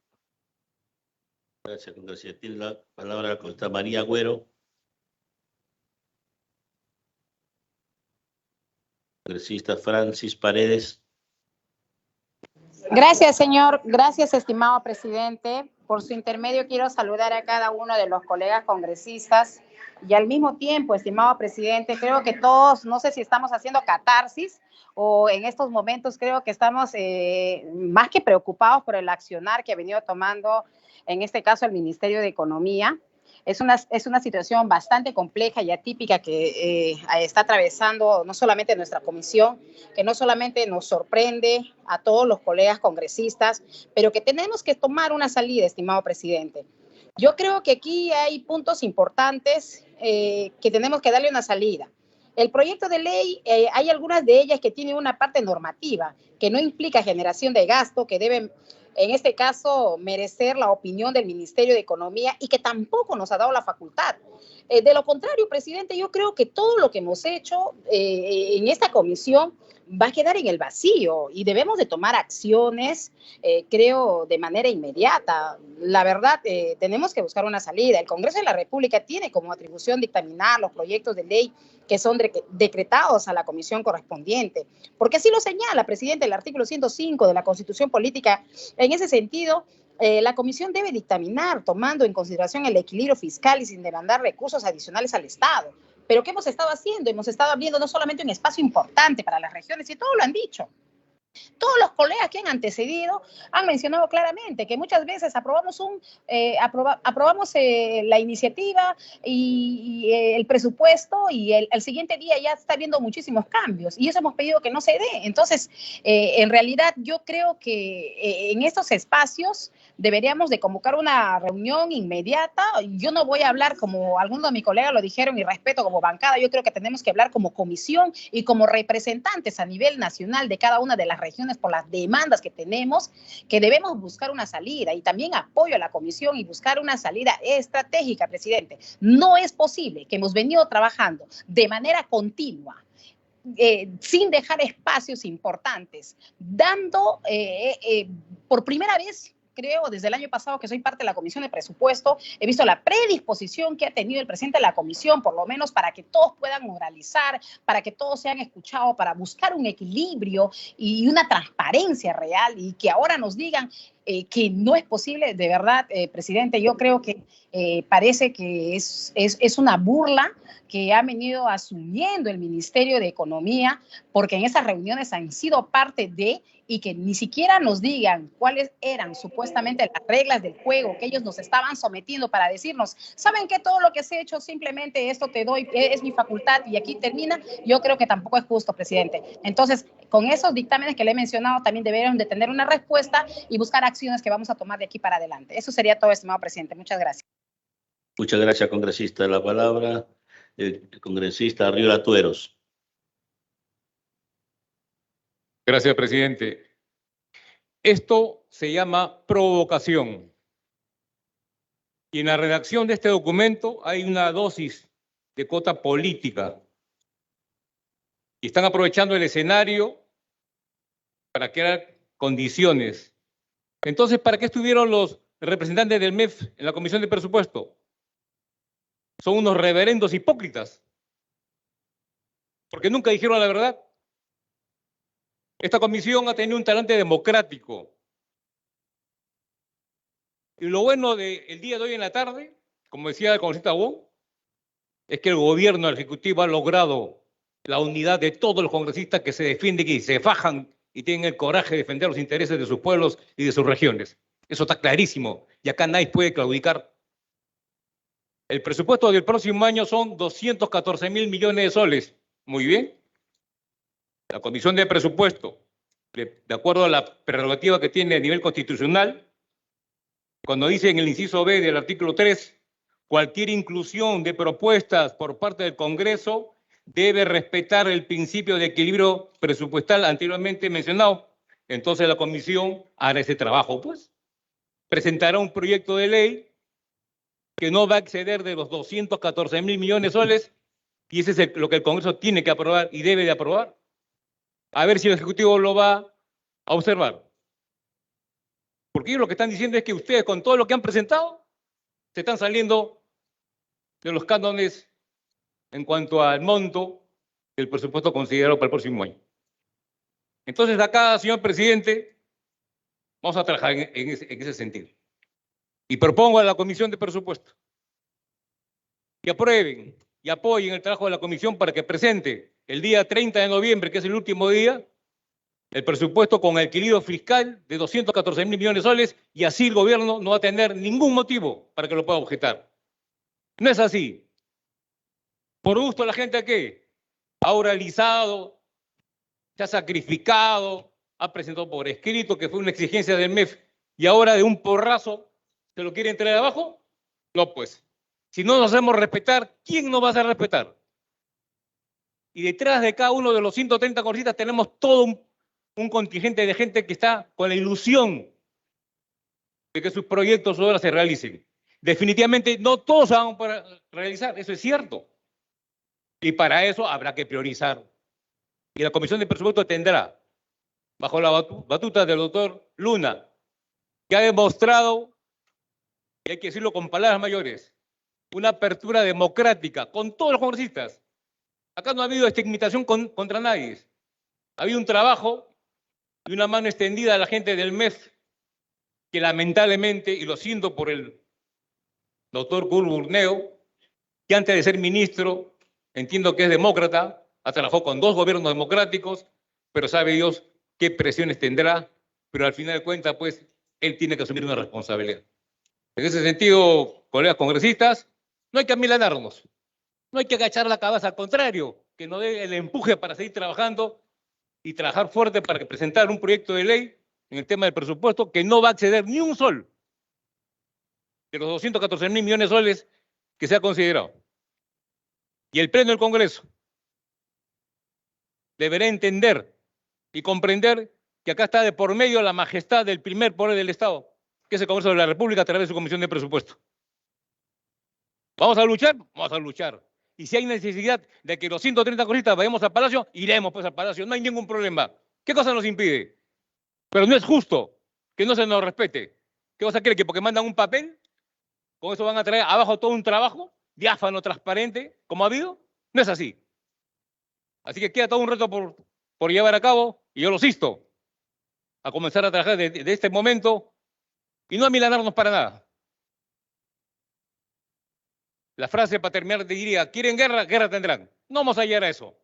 Gracias, congresista. Tiene la palabra la congresista María Agüero. Congresista Francis Paredes. Gracias, señor. Gracias, estimado presidente. Por su intermedio quiero saludar a cada uno de los colegas congresistas y al mismo tiempo, estimado presidente, creo que todos, no sé si estamos haciendo catarsis o en estos momentos creo que estamos más que preocupados por el accionar que ha venido tomando, en este caso, el Ministerio de Economía. Es una situación bastante compleja y atípica que está atravesando no solamente nuestra comisión, que no solamente nos sorprende a todos los colegas congresistas, pero que tenemos que tomar una salida, estimado presidente. Yo creo que aquí hay puntos importantes que tenemos que darle una salida. El proyecto de ley, hay algunas de ellas que tienen una parte normativa, que no implica generación de gasto, que deben, en este caso, merecer la opinión del Ministerio de Economía y que tampoco nos ha dado la facultad. De lo contrario, presidente, yo creo que todo lo que hemos hecho en esta comisión va a quedar en el vacío y debemos de tomar acciones, creo, de manera inmediata. La verdad, tenemos que buscar una salida. El Congreso de la República tiene como atribución dictaminar los proyectos de ley que son decretados a la comisión correspondiente, porque así lo señala, presidente, el artículo 105 de la Constitución Política. En ese sentido, la comisión debe dictaminar, tomando en consideración el equilibrio fiscal y sin demandar recursos adicionales al Estado. Pero ¿qué hemos estado haciendo? Hemos estado abriendo no solamente un espacio importante para las regiones, y todos lo han dicho. Todos los colegas que han antecedido han mencionado claramente que muchas veces aprobamos la iniciativa y el presupuesto y el siguiente día ya está habiendo muchísimos cambios y eso hemos pedido que no se dé. Entonces, en realidad yo creo que en estos espacios deberíamos de convocar una reunión inmediata. Yo no voy a hablar como algunos de mis colegas lo dijeron y respeto como bancada. Yo creo que tenemos que hablar como comisión y como representantes a nivel nacional de cada una de las regiones por las demandas que tenemos, que debemos buscar una salida y también apoyo a la comisión y buscar una salida estratégica, presidente. No es posible que hemos venido trabajando de manera continua, sin dejar espacios importantes, dando por primera vez, creo, desde el año pasado que soy parte de la Comisión de Presupuesto, he visto la predisposición que ha tenido el presidente de la Comisión, por lo menos para que todos puedan oralizar, para que todos sean escuchados, para buscar un equilibrio y una transparencia real y que ahora nos digan que no es posible. De verdad, presidente, yo creo que parece que es una burla que ha venido asumiendo el Ministerio de Economía, porque en esas reuniones han sido parte de, y que ni siquiera nos digan cuáles eran supuestamente las reglas del juego que ellos nos estaban sometiendo para decirnos, ¿saben qué? Todo lo que se ha hecho, simplemente esto te doy, es mi facultad y aquí termina. Yo creo que tampoco es justo, presidente. Entonces, con esos dictámenes que le he mencionado, también deberían de tener una respuesta y buscar acciones que vamos a tomar de aquí para adelante. Eso sería todo, estimado presidente. Muchas gracias. Muchas gracias, congresista. La palabra, el congresista Arriola Tueros. Gracias, presidente. Esto se llama provocación. Y en la redacción de este documento hay una dosis de cuota política. Y están aprovechando el escenario para crear condiciones. Entonces, ¿para qué estuvieron los representantes del MEF en la Comisión de Presupuesto? Son unos reverendos hipócritas. Porque nunca dijeron la verdad. Esta comisión ha tenido un talante democrático. Y lo bueno del día de hoy en la tarde, como decía el congresista Wong, es que el gobierno ejecutivo ha logrado la unidad de todos los congresistas que se defienden y se fajan y tienen el coraje de defender los intereses de sus pueblos y de sus regiones. Eso está clarísimo y acá nadie puede claudicar. El presupuesto del próximo año son 214.000 millones de soles. Muy bien. La Comisión de Presupuesto, de acuerdo a la prerrogativa que tiene a nivel constitucional, cuando dice en el inciso B del artículo 3, cualquier inclusión de propuestas por parte del Congreso debe respetar el principio de equilibrio presupuestal anteriormente mencionado. Entonces la Comisión hará ese trabajo, pues. Presentará un proyecto de ley que no va a exceder de los 214.000 millones de soles y ese es lo que el Congreso tiene que aprobar y debe de aprobar. A ver si el Ejecutivo lo va a observar. Porque ellos lo que están diciendo es que ustedes con todo lo que han presentado se están saliendo de los cánones en cuanto al monto del presupuesto considerado para el próximo año. Entonces acá, señor presidente, vamos a trabajar en ese sentido. Y propongo a la Comisión de Presupuesto que aprueben y apoyen el trabajo de la Comisión para que presente el día 30 de noviembre, que es el último día, el presupuesto con equilibrio fiscal de 214.000 millones de soles y así el gobierno no va a tener ningún motivo para que lo pueda objetar. No es así. Por gusto la gente ¿qué? Ha oralizado, se ha sacrificado, ha presentado por escrito que fue una exigencia del MEF y ahora de un porrazo se lo quiere entregar abajo. No, pues, si no nos hacemos respetar, ¿quién nos va a hacer respetar? Y detrás de cada uno de los 130 congresistas tenemos todo un contingente de gente que está con la ilusión de que sus proyectos o obras se realicen. Definitivamente no todos se van a realizar, eso es cierto. Y para eso habrá que priorizar. Y la Comisión de Presupuesto tendrá, bajo la batuta del doctor Luna, que ha demostrado, y hay que decirlo con palabras mayores, una apertura democrática con todos los congresistas. Acá no ha habido estigmatización contra nadie. Ha habido un trabajo y una mano extendida a la gente del MEF, que lamentablemente, y lo siento por el doctor Burneo, que antes de ser ministro, entiendo que es demócrata, ha trabajado con 2 gobiernos democráticos, pero sabe Dios qué presiones tendrá, pero al final de cuentas, pues, él tiene que asumir una responsabilidad. En ese sentido, colegas congresistas, no hay que amilanarnos, no hay que agachar la cabeza, al contrario, que nos dé el empuje para seguir trabajando y trabajar fuerte para que presentar un proyecto de ley en el tema del presupuesto que no va a acceder ni un sol de los 214.000 millones de soles que se ha considerado. Y el Pleno del Congreso deberá entender y comprender que acá está de por medio la majestad del primer poder del Estado, que es el Congreso de la República a través de su Comisión de Presupuesto. ¿Vamos a luchar? Vamos a luchar. Y si hay necesidad de que los 130 congresistas vayamos al Palacio, iremos pues al Palacio, no hay ningún problema. ¿Qué cosa nos impide? Pero no es justo que no se nos respete. ¿Qué cosa quiere? ¿Que porque mandan un papel, con eso van a traer abajo todo un trabajo diáfano, transparente, como ha habido? No es así. Así que queda todo un reto por llevar a cabo, y yo los insto a comenzar a trabajar desde este momento y no amilanarnos para nada. La frase para terminar diría, ¿quieren guerra? Guerra tendrán. No vamos a llegar a eso,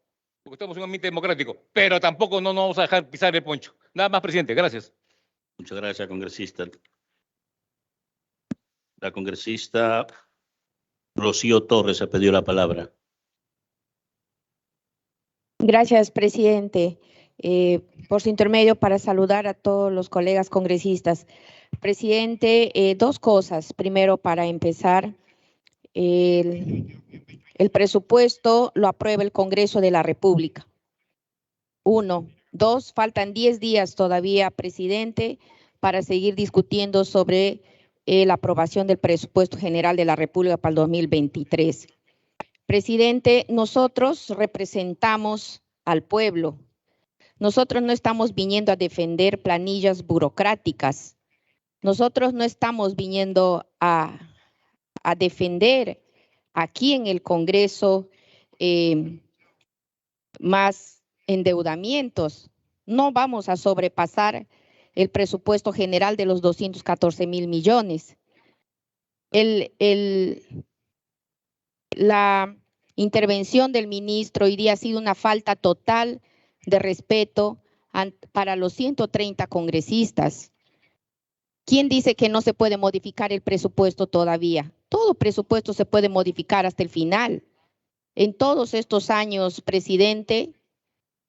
porque estamos en un ambiente democrático, pero tampoco no nos vamos a dejar pisar el poncho. Nada más, presidente. Gracias. Muchas gracias, congresista. La congresista Rocío Torres ha pedido la palabra. Gracias, presidente. Por su intermedio, para saludar a todos los colegas congresistas. Presidente, 2 cosas. Primero, para empezar, el presupuesto lo aprueba el Congreso de la República. 1. 2, faltan 10 días todavía, presidente, para seguir discutiendo sobre la aprobación del presupuesto general de la República para el 2023. Presidente, nosotros representamos al pueblo. Nosotros no estamos viniendo a defender planillas burocráticas. Nosotros no estamos viniendo a defender aquí en el Congreso más endeudamientos. No vamos a sobrepasar el presupuesto general de los 214.000 millones. La intervención del ministro hoy día ha sido una falta total de respeto para los 130 congresistas. ¿Quién dice que no se puede modificar el presupuesto todavía? Todo presupuesto se puede modificar hasta el final. En todos estos años, presidente,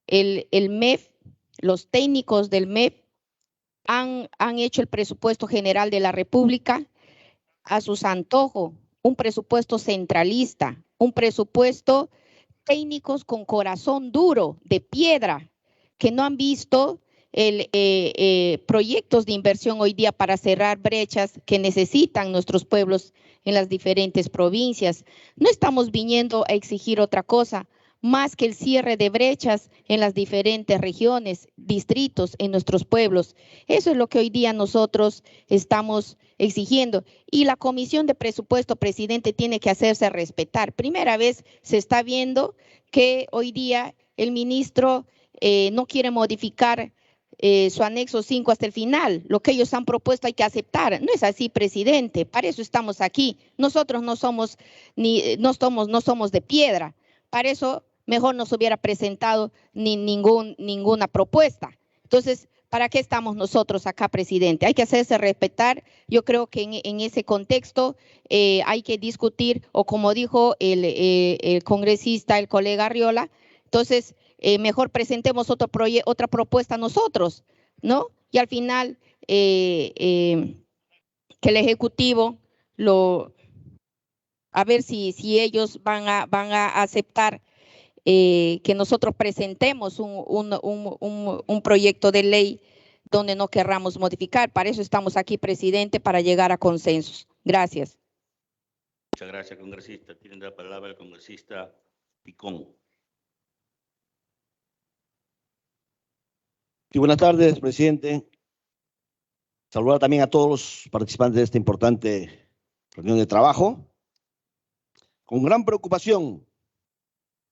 el MEF, los técnicos del MEF han hecho el presupuesto general de la República a sus antojos, un presupuesto centralista, un presupuesto técnicos con corazón duro, de piedra, que no han visto proyectos de inversión hoy día para cerrar brechas que necesitan nuestros pueblos en las diferentes provincias. No estamos viniendo a exigir otra cosa más que el cierre de brechas en las diferentes regiones, distritos, en nuestros pueblos. Eso es lo que hoy día nosotros estamos exigiendo. Y la Comisión de Presupuesto, presidente, tiene que hacerse respetar. Primera vez se está viendo que hoy día el ministro no quiere modificar su anexo 5 hasta el final. Lo que ellos han propuesto hay que aceptar. No es así, presidente. Para eso estamos aquí. Nosotros no somos de piedra. Para eso mejor no se hubiera presentado ninguna propuesta. Entonces, ¿para qué estamos nosotros acá, presidente? Hay que hacerse respetar. Yo creo que en ese contexto hay que discutir, o como dijo el congresista, el colega Arriola, entonces mejor presentemos otra propuesta nosotros, ¿no? Y al final que el Ejecutivo lo A ver si ellos van a aceptar que nosotros presentemos un proyecto de ley donde no querramos modificar. Para eso estamos aquí, presidente, para llegar a consensos. Gracias. Muchas gracias, congresista. Tiene la palabra el congresista Picón. Sí, buenas tardes, presidente. Saludar también a todos los participantes de esta importante reunión de trabajo. Con gran preocupación,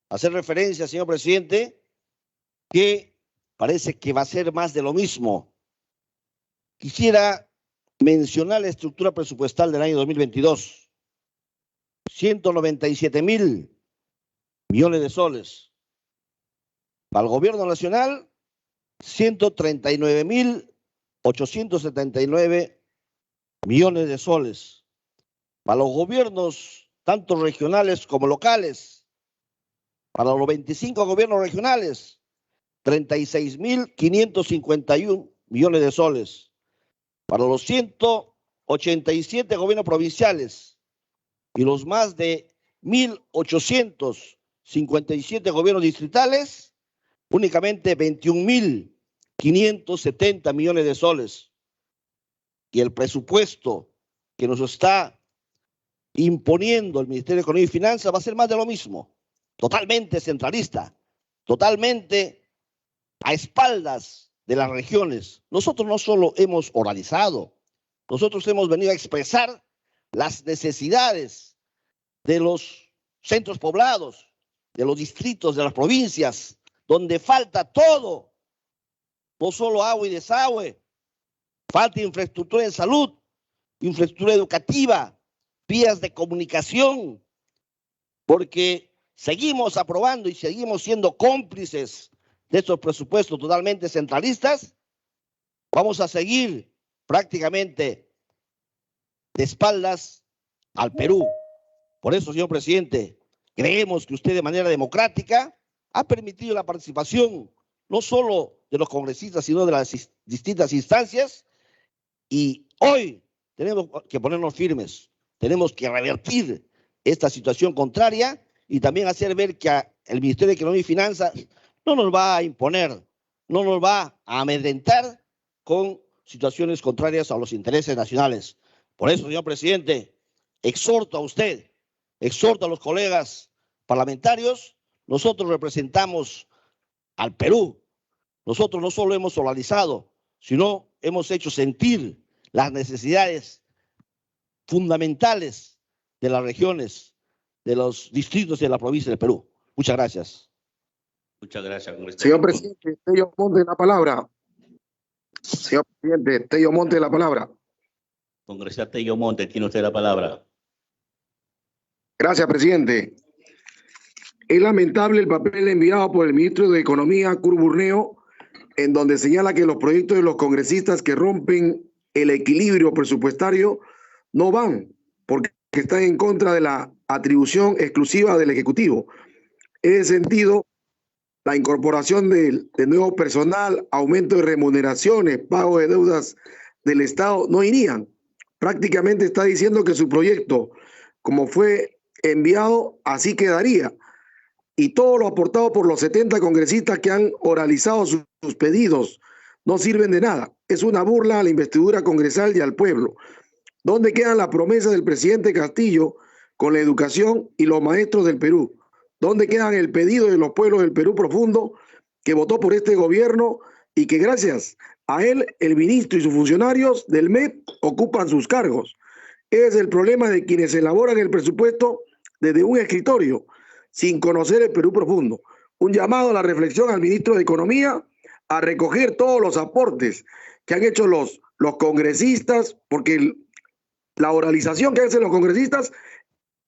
hacer referencia, señor presidente, que parece que va a ser más de lo mismo. Quisiera mencionar la estructura presupuestal del año 2022. 197.000 millones de soles. Para el gobierno nacional, 139.879 millones de soles. Para los gobiernos tanto regionales como locales, para los 25 gobiernos regionales, 36.551 millones de soles. Para los 187 gobiernos provinciales y los más de 1.857 gobiernos distritales, únicamente 21.570 millones de soles. Y el presupuesto que nos está imponiendo el Ministerio de Economía y Finanzas va a ser más de lo mismo, totalmente centralista, totalmente a espaldas de las regiones. Nosotros no solo hemos oralizado, nosotros hemos venido a expresar las necesidades de los centros poblados, de los distritos, de las provincias, donde falta todo, no solo agua y desagüe, falta infraestructura en salud, infraestructura educativa, vías de comunicación, porque seguimos aprobando y seguimos siendo cómplices de estos presupuestos totalmente centralistas. Vamos a seguir prácticamente de espaldas al Perú. Por eso, señor presidente, creemos que usted de manera democrática ha permitido la participación no solo de los congresistas, sino de las distintas instancias, y hoy tenemos que ponernos firmes. Tenemos que revertir esta situación contraria y también hacer ver que el Ministerio de Economía y Finanzas no nos va a imponer, no nos va a amedrentar con situaciones contrarias a los intereses nacionales. Por eso, señor presidente, exhorto a usted, exhorto a los colegas parlamentarios. Nosotros representamos al Perú. Nosotros no solo hemos oralizado, sino hemos hecho sentir las necesidades fundamentales de las regiones, de los distritos de la provincia del Perú. Muchas gracias. Muchas gracias, congresista. Señor presidente, Tello Monte, la palabra. Señor presidente, Tello Monte, la palabra. Congresista Tello Monte, tiene usted la palabra. Gracias, presidente. Es lamentable el papel enviado por el ministro de Economía, Kurt Burneo, en donde señala que los proyectos de los congresistas que rompen el equilibrio presupuestario no van, porque están en contra de la atribución exclusiva del Ejecutivo. En ese sentido, la incorporación de nuevo personal, aumento de remuneraciones, pago de deudas del Estado no irían. Prácticamente está diciendo que su proyecto, como fue enviado, así quedaría. Y todo lo aportado por los 70 congresistas que han oralizado sus pedidos no sirven de nada. Es una burla a la investidura congresal y al pueblo. ¿Dónde quedan las promesas del presidente Castillo con la educación y los maestros del Perú? ¿Dónde quedan el pedido de los pueblos del Perú profundo que votó por este gobierno y que gracias a él el ministro y sus funcionarios del MEP ocupan sus cargos? Es el problema de quienes elaboran el presupuesto desde un escritorio, sin conocer el Perú profundo. Un llamado a la reflexión al ministro de Economía a recoger todos los aportes que han hecho los congresistas, porque la oralización que hacen los congresistas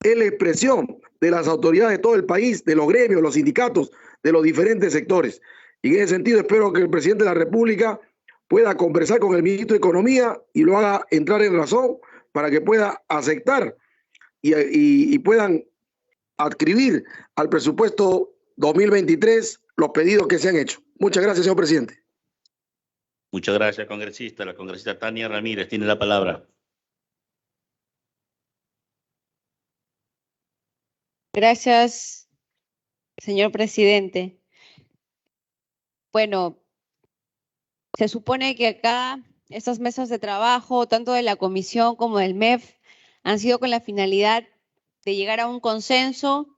es la expresión de las autoridades de todo el país, de los gremios, los sindicatos, de los diferentes sectores. Y en ese sentido espero que el presidente de la República pueda conversar con el ministro de Economía y lo haga entrar en razón para que pueda aceptar y puedan adscribir al presupuesto 2023 los pedidos que se han hecho. Muchas gracias, señor presidente. Muchas gracias, congresista. La congresista Tania Ramírez tiene la palabra. Gracias, señor presidente. Bueno, se supone que acá estas mesas de trabajo, tanto de la comisión como del MEF, han sido con la finalidad de llegar a un consenso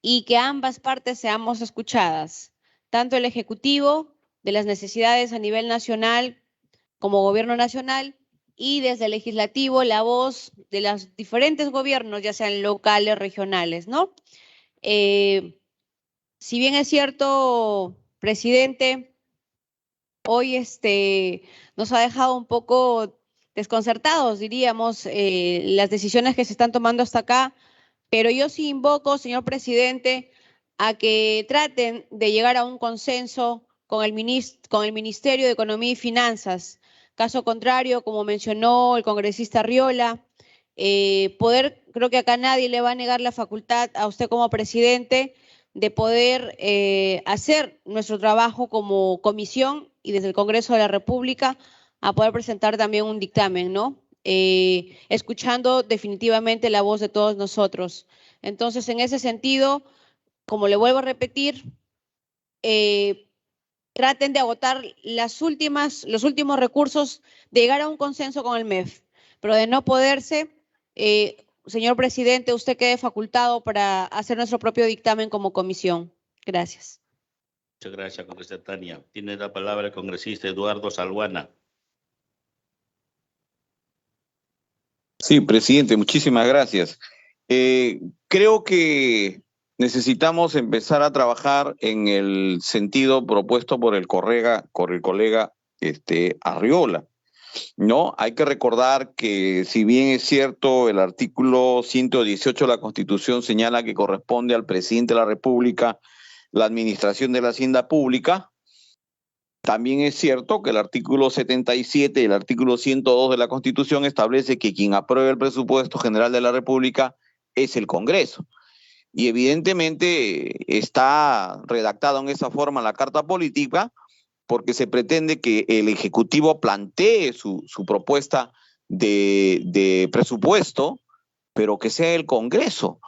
y que ambas partes seamos escuchadas, tanto el Ejecutivo de las necesidades a nivel nacional como Gobierno nacional y desde el Legislativo la voz de los diferentes gobiernos, ya sean locales, regionales, ¿no? Si bien es cierto, presidente, hoy nos ha dejado un poco desconcertados, diríamos, las decisiones que se están tomando hasta acá, pero yo sí invoco, señor presidente, a que traten de llegar a un consenso con el Ministerio de Economía y Finanzas. Caso contrario, como mencionó el congresista Arriola, creo que acá nadie le va a negar la facultad a usted como presidente de poder hacer nuestro trabajo como comisión y desde el Congreso de la República a poder presentar también un dictamen, ¿no? Escuchando definitivamente la voz de todos nosotros. Entonces, en ese sentido, como le vuelvo a repetir, traten de agotar los últimos recursos, de llegar a un consenso con el MEF, pero de no poderse, señor presidente, usted quede facultado para hacer nuestro propio dictamen como comisión. Gracias. Muchas gracias, congresista Tania. Tiene la palabra el congresista Eduardo Salguana. Sí, presidente, muchísimas gracias. Creo que necesitamos empezar a trabajar en el sentido propuesto por el colega Arriola, ¿no? Hay que recordar que, si bien es cierto, el artículo 118 de la Constitución señala que corresponde al presidente de la República la administración de la hacienda pública, también es cierto que el artículo 77 y el artículo 102 de la Constitución establece que quien apruebe el presupuesto general de la República es el Congreso. Y evidentemente está redactado en esa forma la Carta Política porque se pretende que el Ejecutivo plantee su propuesta de presupuesto, pero que sea el Congreso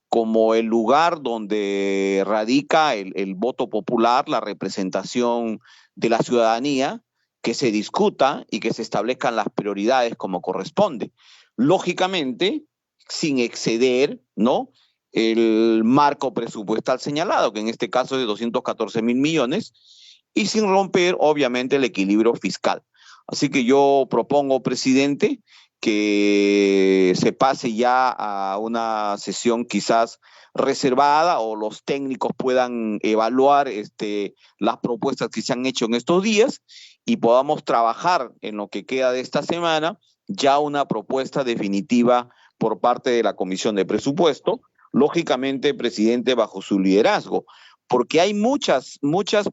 como el lugar donde radica el voto popular, la representación de la ciudadanía, que se discuta y que se establezcan las prioridades como corresponde. Lógicamente, sin exceder, ¿no?, el marco presupuestal señalado, que en este caso es de 214.000 millones, y sin romper, obviamente, el equilibrio fiscal. Así que yo propongo, presidente, que se pase ya a una sesión quizás reservada o los técnicos puedan evaluar las propuestas que se han hecho en estos días y podamos trabajar en lo que queda de esta semana ya una propuesta definitiva por parte de la Comisión de Presupuesto, lógicamente, presidente, bajo su liderazgo, porque hay muchas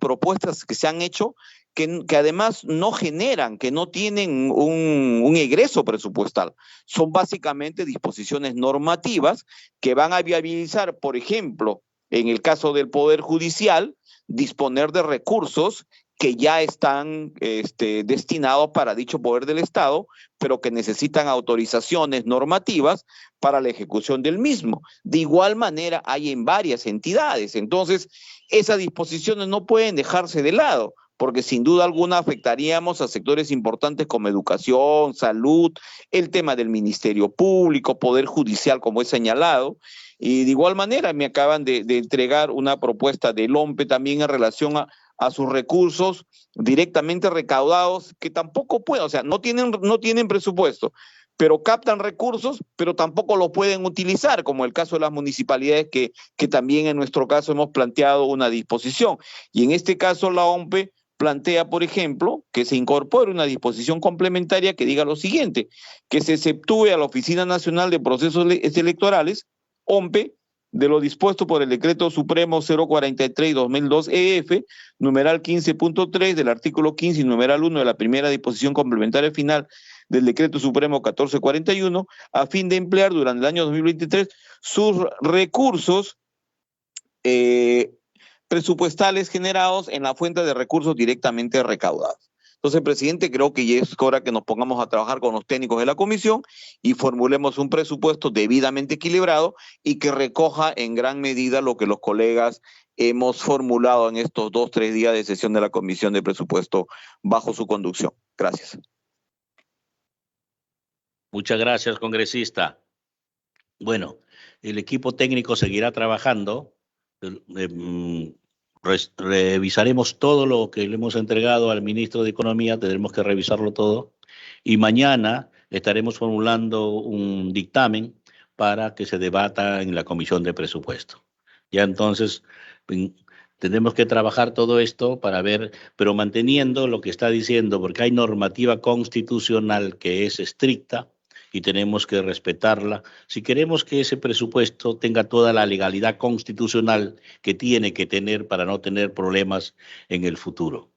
propuestas que se han hecho que además no generan, que no tienen un egreso presupuestal. Son básicamente disposiciones normativas que van a viabilizar, por ejemplo, en el caso del Poder Judicial, disponer de recursos que ya están destinados para dicho poder del Estado, pero que necesitan autorizaciones normativas para la ejecución del mismo. De igual manera hay en varias entidades. Entonces, esas disposiciones no pueden dejarse de lado, porque sin duda alguna afectaríamos a sectores importantes como educación, salud, el tema del Ministerio Público, Poder Judicial, como he señalado. Y de igual manera me acaban de entregar una propuesta del OMPE también en relación a sus recursos directamente recaudados, que tampoco pueden, o sea, no tienen presupuesto, pero captan recursos, pero tampoco los pueden utilizar, como el caso de las municipalidades que también en nuestro caso hemos planteado una disposición. Y en este caso la OMPE plantea, por ejemplo, que se incorpore una disposición complementaria que diga lo siguiente, que se exceptúe a la Oficina Nacional de Procesos Electorales, OMPE, de lo dispuesto por el Decreto Supremo 043-2002 EF, numeral 15.3 del artículo 15 y numeral 1 de la primera disposición complementaria final del Decreto Supremo 1441, a fin de emplear durante el año 2023 sus recursos presupuestales generados en la fuente de recursos directamente recaudados. Entonces, presidente, creo que ya es hora que nos pongamos a trabajar con los técnicos de la comisión y formulemos un presupuesto debidamente equilibrado y que recoja en gran medida lo que los colegas hemos formulado en estos 2-3 días de sesión de la Comisión de Presupuesto bajo su conducción. Gracias. Muchas gracias, congresista. Bueno, el equipo técnico seguirá trabajando. Revisaremos todo lo que le hemos entregado al ministro de Economía, tendremos que revisarlo todo. Y mañana estaremos formulando un dictamen para que se debata en la Comisión de Presupuesto. Ya entonces tenemos que trabajar todo esto para ver, pero manteniendo lo que está diciendo, porque hay normativa constitucional que es estricta y tenemos que respetarla. Si queremos que ese presupuesto tenga toda la legalidad constitucional que tiene que tener para no tener problemas en el futuro.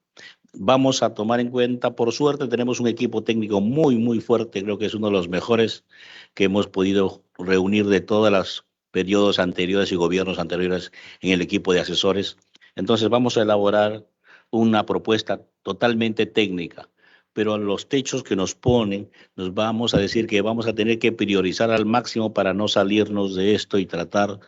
Vamos a tomar en cuenta, por suerte tenemos un equipo técnico muy fuerte, creo que es uno de los mejores que hemos podido reunir de todos los periodos anteriores y gobiernos anteriores en el equipo de asesores. Entonces vamos a elaborar una propuesta totalmente técnica, pero los techos que nos ponen, nos vamos a decir que vamos a tener que priorizar al máximo para no salirnos de esto y tratar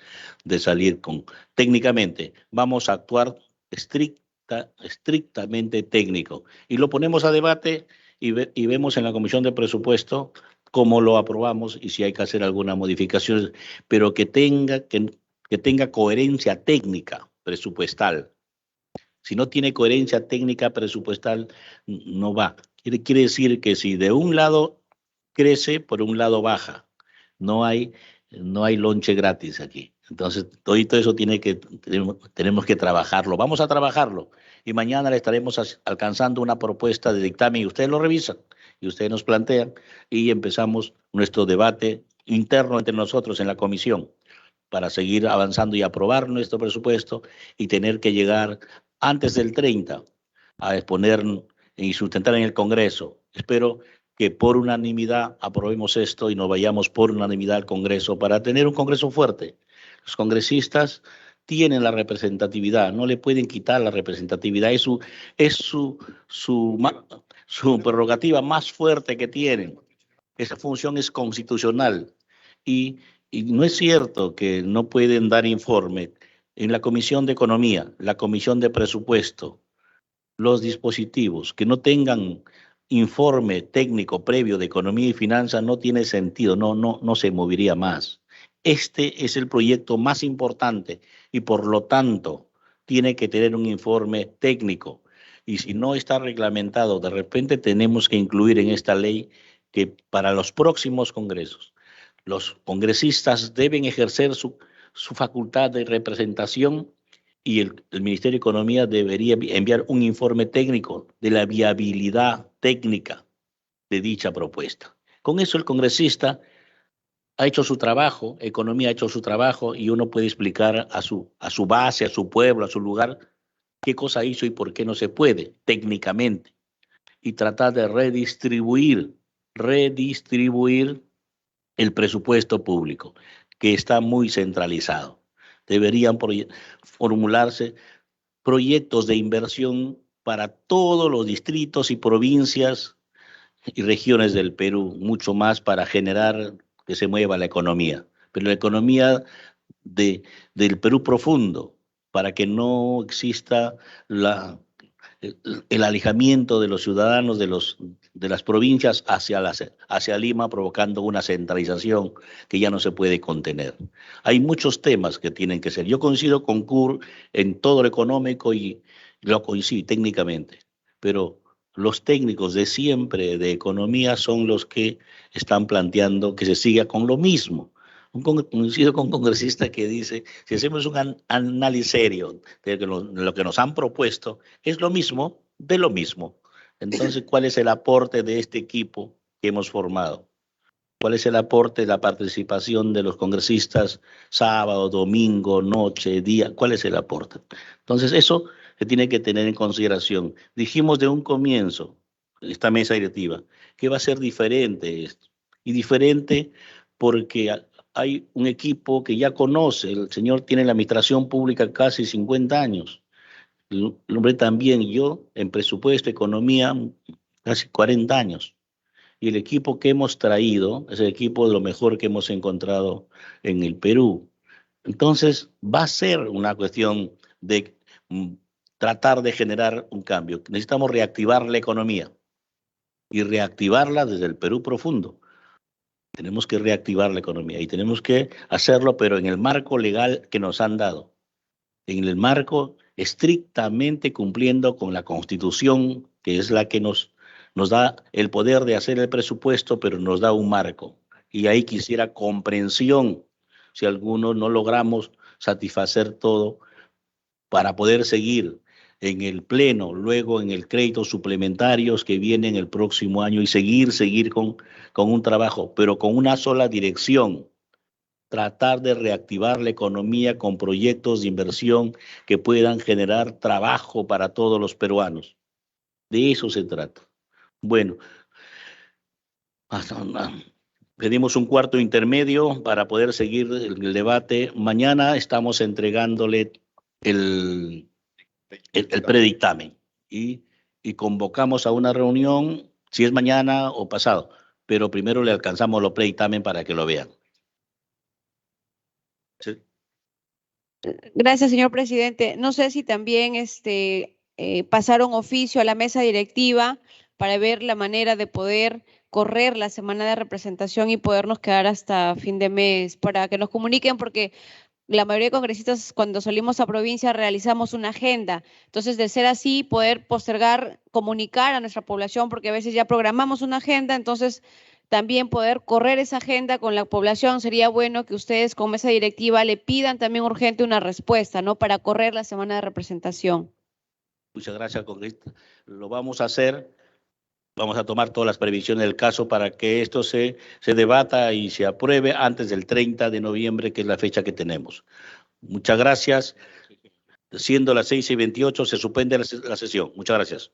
de salir con... Técnicamente, vamos a actuar estrictamente técnico y lo ponemos a debate y vemos en la Comisión de Presupuesto cómo lo aprobamos y si hay que hacer alguna modificación, pero que tenga coherencia técnica presupuestal. Si no tiene coherencia técnica presupuestal, no va. Quiere decir que si de un lado crece, por un lado baja. No hay lonche gratis aquí. Entonces, todo eso tenemos que trabajarlo. Vamos a trabajarlo. Y mañana le estaremos alcanzando una propuesta de dictamen y ustedes lo revisan y ustedes nos plantean y empezamos nuestro debate interno entre nosotros en la comisión para seguir avanzando y aprobar nuestro presupuesto y tener que llegar antes del 30 a exponer y sustentar en el Congreso. Espero que por unanimidad aprobemos esto y nos vayamos por unanimidad al Congreso para tener un Congreso fuerte. Los congresistas tienen la representatividad, no le pueden quitar la representatividad, es su prerrogativa más fuerte que tienen. Esa función es constitucional y no es cierto que no pueden dar informe. En la Comisión de Economía, la Comisión de Presupuesto, los dispositivos que no tengan informe técnico previo de economía y finanzas no tiene sentido, no se movería más. Este es el proyecto más importante y por lo tanto tiene que tener un informe técnico. Y si no está reglamentado, de repente tenemos que incluir en esta ley que para los próximos congresos, los congresistas deben ejercer su facultad de representación y el Ministerio de Economía debería enviar un informe técnico de la viabilidad técnica de dicha propuesta. Con eso el congresista ha hecho su trabajo, Economía ha hecho su trabajo y uno puede explicar a su base, a su pueblo, a su lugar, qué cosa hizo y por qué no se puede técnicamente. Y tratar de redistribuir el presupuesto público, que está muy centralizado. Deberían formularse proyectos de inversión para todos los distritos y provincias y regiones del Perú, mucho más para generar que se mueva la economía. Pero la economía del Perú profundo, para que no exista el alejamiento de los ciudadanos de las provincias hacia Lima, provocando una centralización que ya no se puede contener. Hay muchos temas que tienen que ser. Yo coincido con CUR en todo lo económico y lo coincido técnicamente, pero los técnicos de siempre de economía son los que están planteando que se siga con lo mismo. Coincido con un congresista que dice, si hacemos un análisis serio de lo que nos han propuesto, es lo mismo de lo mismo. Entonces, ¿cuál es el aporte de este equipo que hemos formado? ¿Cuál es el aporte de la participación de los congresistas sábado, domingo, noche, día? ¿Cuál es el aporte? Entonces, eso se tiene que tener en consideración. Dijimos de un comienzo, esta mesa directiva, que va a ser diferente esto. Y diferente porque hay un equipo que ya conoce, el señor tiene la administración pública casi 50 años, Nombré también yo en presupuesto, economía, casi 40 años. Y el equipo que hemos traído es el equipo de lo mejor que hemos encontrado en el Perú. Entonces, va a ser una cuestión de tratar de generar un cambio. Necesitamos reactivar la economía y reactivarla desde el Perú profundo. Tenemos que reactivar la economía y tenemos que hacerlo, pero en el marco legal que nos han dado, en el marco estrictamente cumpliendo con la Constitución, que es la que nos da el poder de hacer el presupuesto, pero nos da un marco. Y ahí quisiera comprensión si algunos no logramos satisfacer todo para poder seguir en el pleno, luego en el crédito suplementarios que vienen el próximo año y seguir con un trabajo, pero con una sola dirección. Tratar de reactivar la economía con proyectos de inversión que puedan generar trabajo para todos los peruanos. De eso se trata. Bueno, pedimos un cuarto intermedio para poder seguir el debate. Mañana estamos entregándole el predictamen y convocamos a una reunión, si es mañana o pasado, pero primero le alcanzamos los predictamen para que lo vean. Sí. Gracias, señor presidente. No sé si también pasaron oficio a la mesa directiva para ver la manera de poder correr la semana de representación y podernos quedar hasta fin de mes, para que nos comuniquen, porque la mayoría de congresistas cuando salimos a provincia realizamos una agenda. Entonces, de ser así, poder postergar, comunicar a nuestra población, porque a veces ya programamos una agenda, entonces también poder correr esa agenda con la población. Sería bueno que ustedes con mesa directiva le pidan también urgente una respuesta, ¿no? Para correr la semana de representación. Muchas gracias, congresista. Lo vamos a hacer. Vamos a tomar todas las previsiones del caso para que esto se debata y se apruebe antes del 30 de noviembre, que es la fecha que tenemos. Muchas gracias. Siendo las 6:28, se suspende la sesión. Muchas gracias.